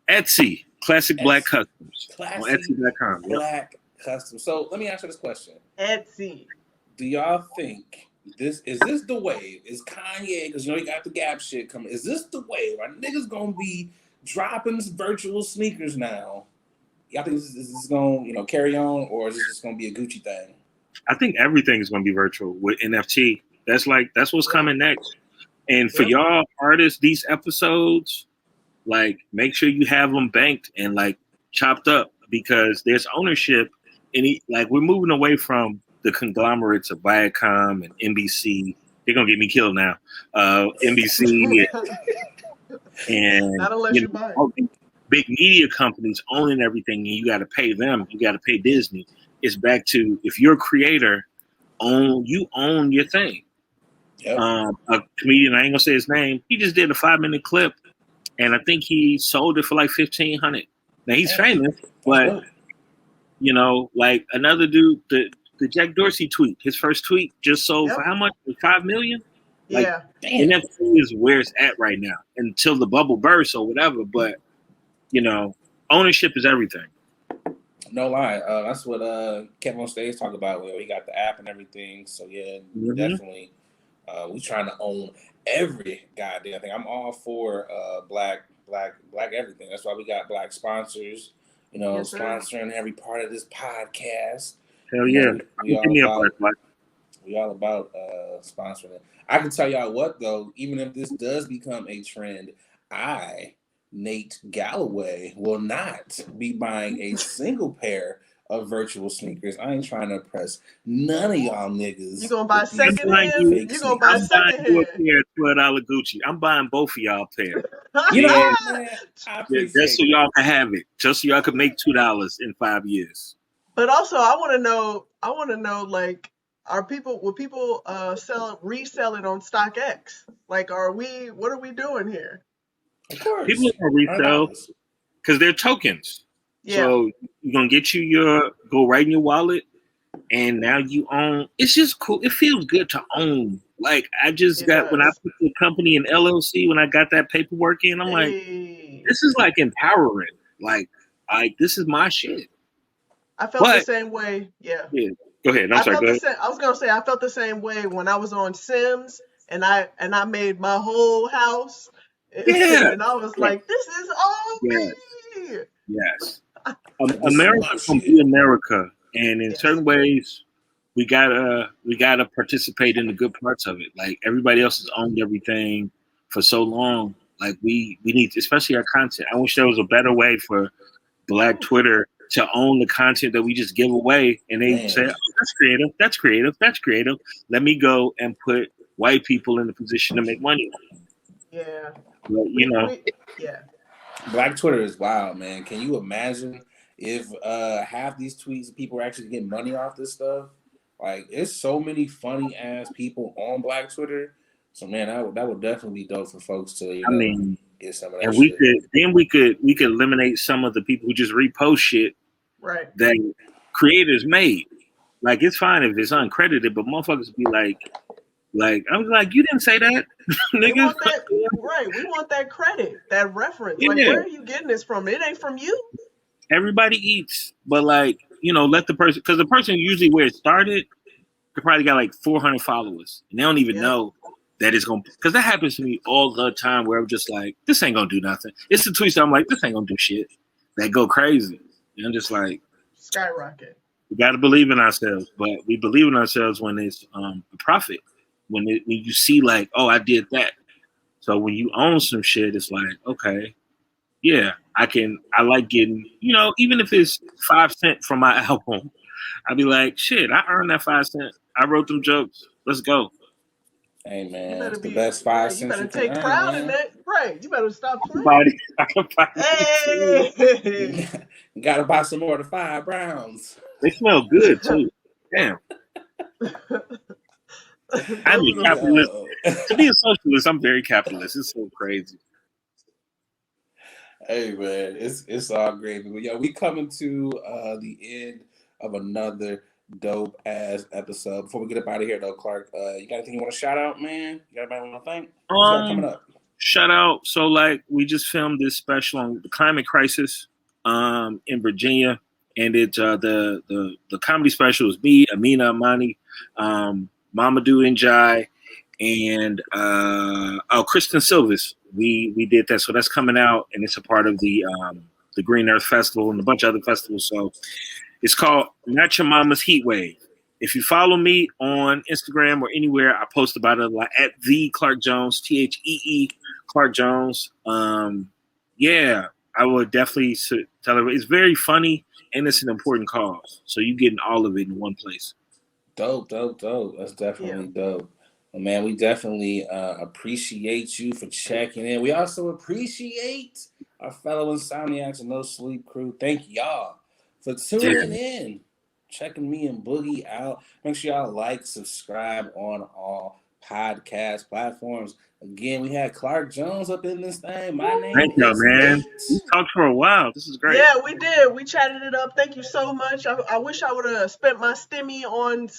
Etsy, Classic Black Etsy. Customs on Classy Etsy.com. Yep. Black Custom. So let me ask you this question. Etsy. Do y'all think this the wave? Is Kanye, because you know he got the Gap shit coming, is this the wave? Are niggas gonna be dropping virtual sneakers now? Y'all think this is gonna carry on, or is this just gonna be a Gucci thing? I think everything is going to be virtual with NFT. That's what's Yep. coming next. And for Yep. y'all artists, these episodes, like make sure you have them banked and like chopped up because there's ownership like we're moving away from the conglomerates of Viacom and NBC. They're gonna get me killed now. NBC and Not unless you buy it. all these big media companies owning everything, and you got to pay them. You got to pay Disney. It's back to if you're a creator, own your thing. Yep. A comedian, I ain't gonna say his name. He just did a 5-minute clip, and I think he sold it for like $1,500. Now he's Damn. famous, That's but dope. like another dude, the Jack Dorsey tweet, his first tweet just sold for Yep. how much? 5 million. Like Yeah. Damn. NFT is where it's at right now until the bubble bursts or whatever. But ownership is everything. No lie. That's what Kevin on stage talked about. He got the app and everything. So yeah, definitely. We trying to own every goddamn thing. I'm all for black everything. That's why we got black sponsors. Yes, sir. Sponsoring every part of this podcast. Hell yeah. We all about sponsoring it. I can tell y'all what though, even if this does become a trend, Nate Galloway, will not be buying a single pair of virtual sneakers. I ain't trying to impress none of y'all niggas. You gonna buy with these secondhand? fake You gonna buy sneakers. I'm buying you a secondhand? pair of $12 Gucci. I'm buying both of y'all a pair. You know Yeah. what, man? I appreciate Just so y'all can have it. Just so y'all can make $2 in 5 years. But also, I want to know, like, will people resell it on StockX? Like, what are we doing here? Of course. People are going to resell $100. because they're tokens. Yeah. So you're going to get go right in your wallet, and now you own. It's just cool. It feels good to own. Like, I just when I put the company in LLC, when I got that paperwork in, I'm like, this is like empowering. Like, this is my shit. I felt the same way. Yeah. Go ahead. I'm sorry. Go ahead. I was gonna say I felt the same way when I was on Sims and I made my whole house. Yeah. And I was like, this is all me. Yes. America's gonna be America, and in certain ways, we gotta participate in the good parts of it. Like everybody else has owned everything for so long. Like we need, especially our content. I wish there was a better way for Black Twitter to own the content that we just give away, and they say, oh, that's creative. Let me go and put white people in the position to make money. Yeah. But, yeah. Black Twitter is wild, man. Can you imagine if half these tweets people are actually getting money off this stuff? Like, it's so many funny ass people on Black Twitter. So man, that would definitely be dope for folks to I mean, get some of that and shit. we could eliminate some of the people who just repost shit Right. that creators made. Like, it's fine if it's uncredited, but motherfuckers be like I was like, you didn't say that, We niggas. want that, right? We want that credit, that reference. Like, Yeah, where are you getting this from? It ain't from you. everybody eats, but like, let the person, because the person usually where it started, they probably got like 400 followers, and they don't even Yep. know that it's gonna. Because that happens to me all the time, where I'm just like, this ain't gonna do nothing. It's the tweets that I'm like, this ain't gonna do shit. That go crazy, and I'm just like, Skyrocket. we got to believe in ourselves, but we believe in ourselves when it's a profit. When you see like, oh, I did that. So when you own some shit, it's like, okay, yeah, I like getting, even if it's 5 cents from my album, I'd be like, shit, I earned that 5 cents. I wrote them jokes. Let's go. Hey You man, better it's the be best right. 5 cents You you better can take earn, pride in man. that. Right. You better stop playing. I can buy it too. Hey. You gotta buy some more of the 5 Browns. They smell good too. Damn. I'm Those a are the capitalist. Yo. To be a socialist, I'm very capitalist. It's so crazy. Hey man, it's all great. But yo, we coming to the end of another dope ass episode. Before we get up out of here though, Clark, you got anything you want to shout out, man? You got anybody want to thank? What you got coming up? Shout out. So like we just filmed this special on the climate crisis in Virginia, and it's the comedy special is me, Amina Amani, Mamadou Njai, and Kristen Silvis. We did that, so that's coming out, and it's a part of the Green Earth Festival and a bunch of other festivals. So it's called Not Your Mama's Heatwave. If you follow me on Instagram or anywhere, I post about it like at the Clark Jones, THEE Clark Jones. Yeah, I would definitely tell her it's very funny and it's an important cause. So you getting all of it in one place. Dope. That's definitely dope. Well, man, we definitely appreciate you for checking in. We also appreciate our fellow Insomniacs and No Sleep crew. Thank y'all for tuning in, checking me and Boogie out. Make sure y'all like, subscribe on all podcast platforms. Again, we had Clark Jones up in this thing. My name Thank you, is man. Nate. We talked for a while. This is great. Yeah, we did. We chatted it up. Thank you so much. I wish I would have spent my stimmy on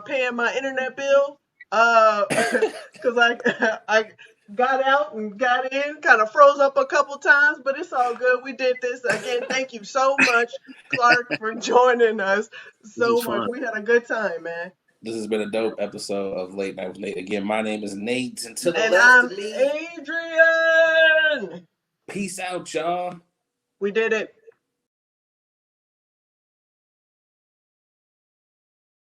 paying my internet bill. Because I got out and got in, kind of froze up a couple times, but it's all good. We did this again. Thank you so much, Clark, for joining us so much. Fun. We had a good time, man. This has been a dope episode of Late Night with Nate. Again, my name is Nate, and to the And left I'm of me, Adrian. peace out, y'all. We did it.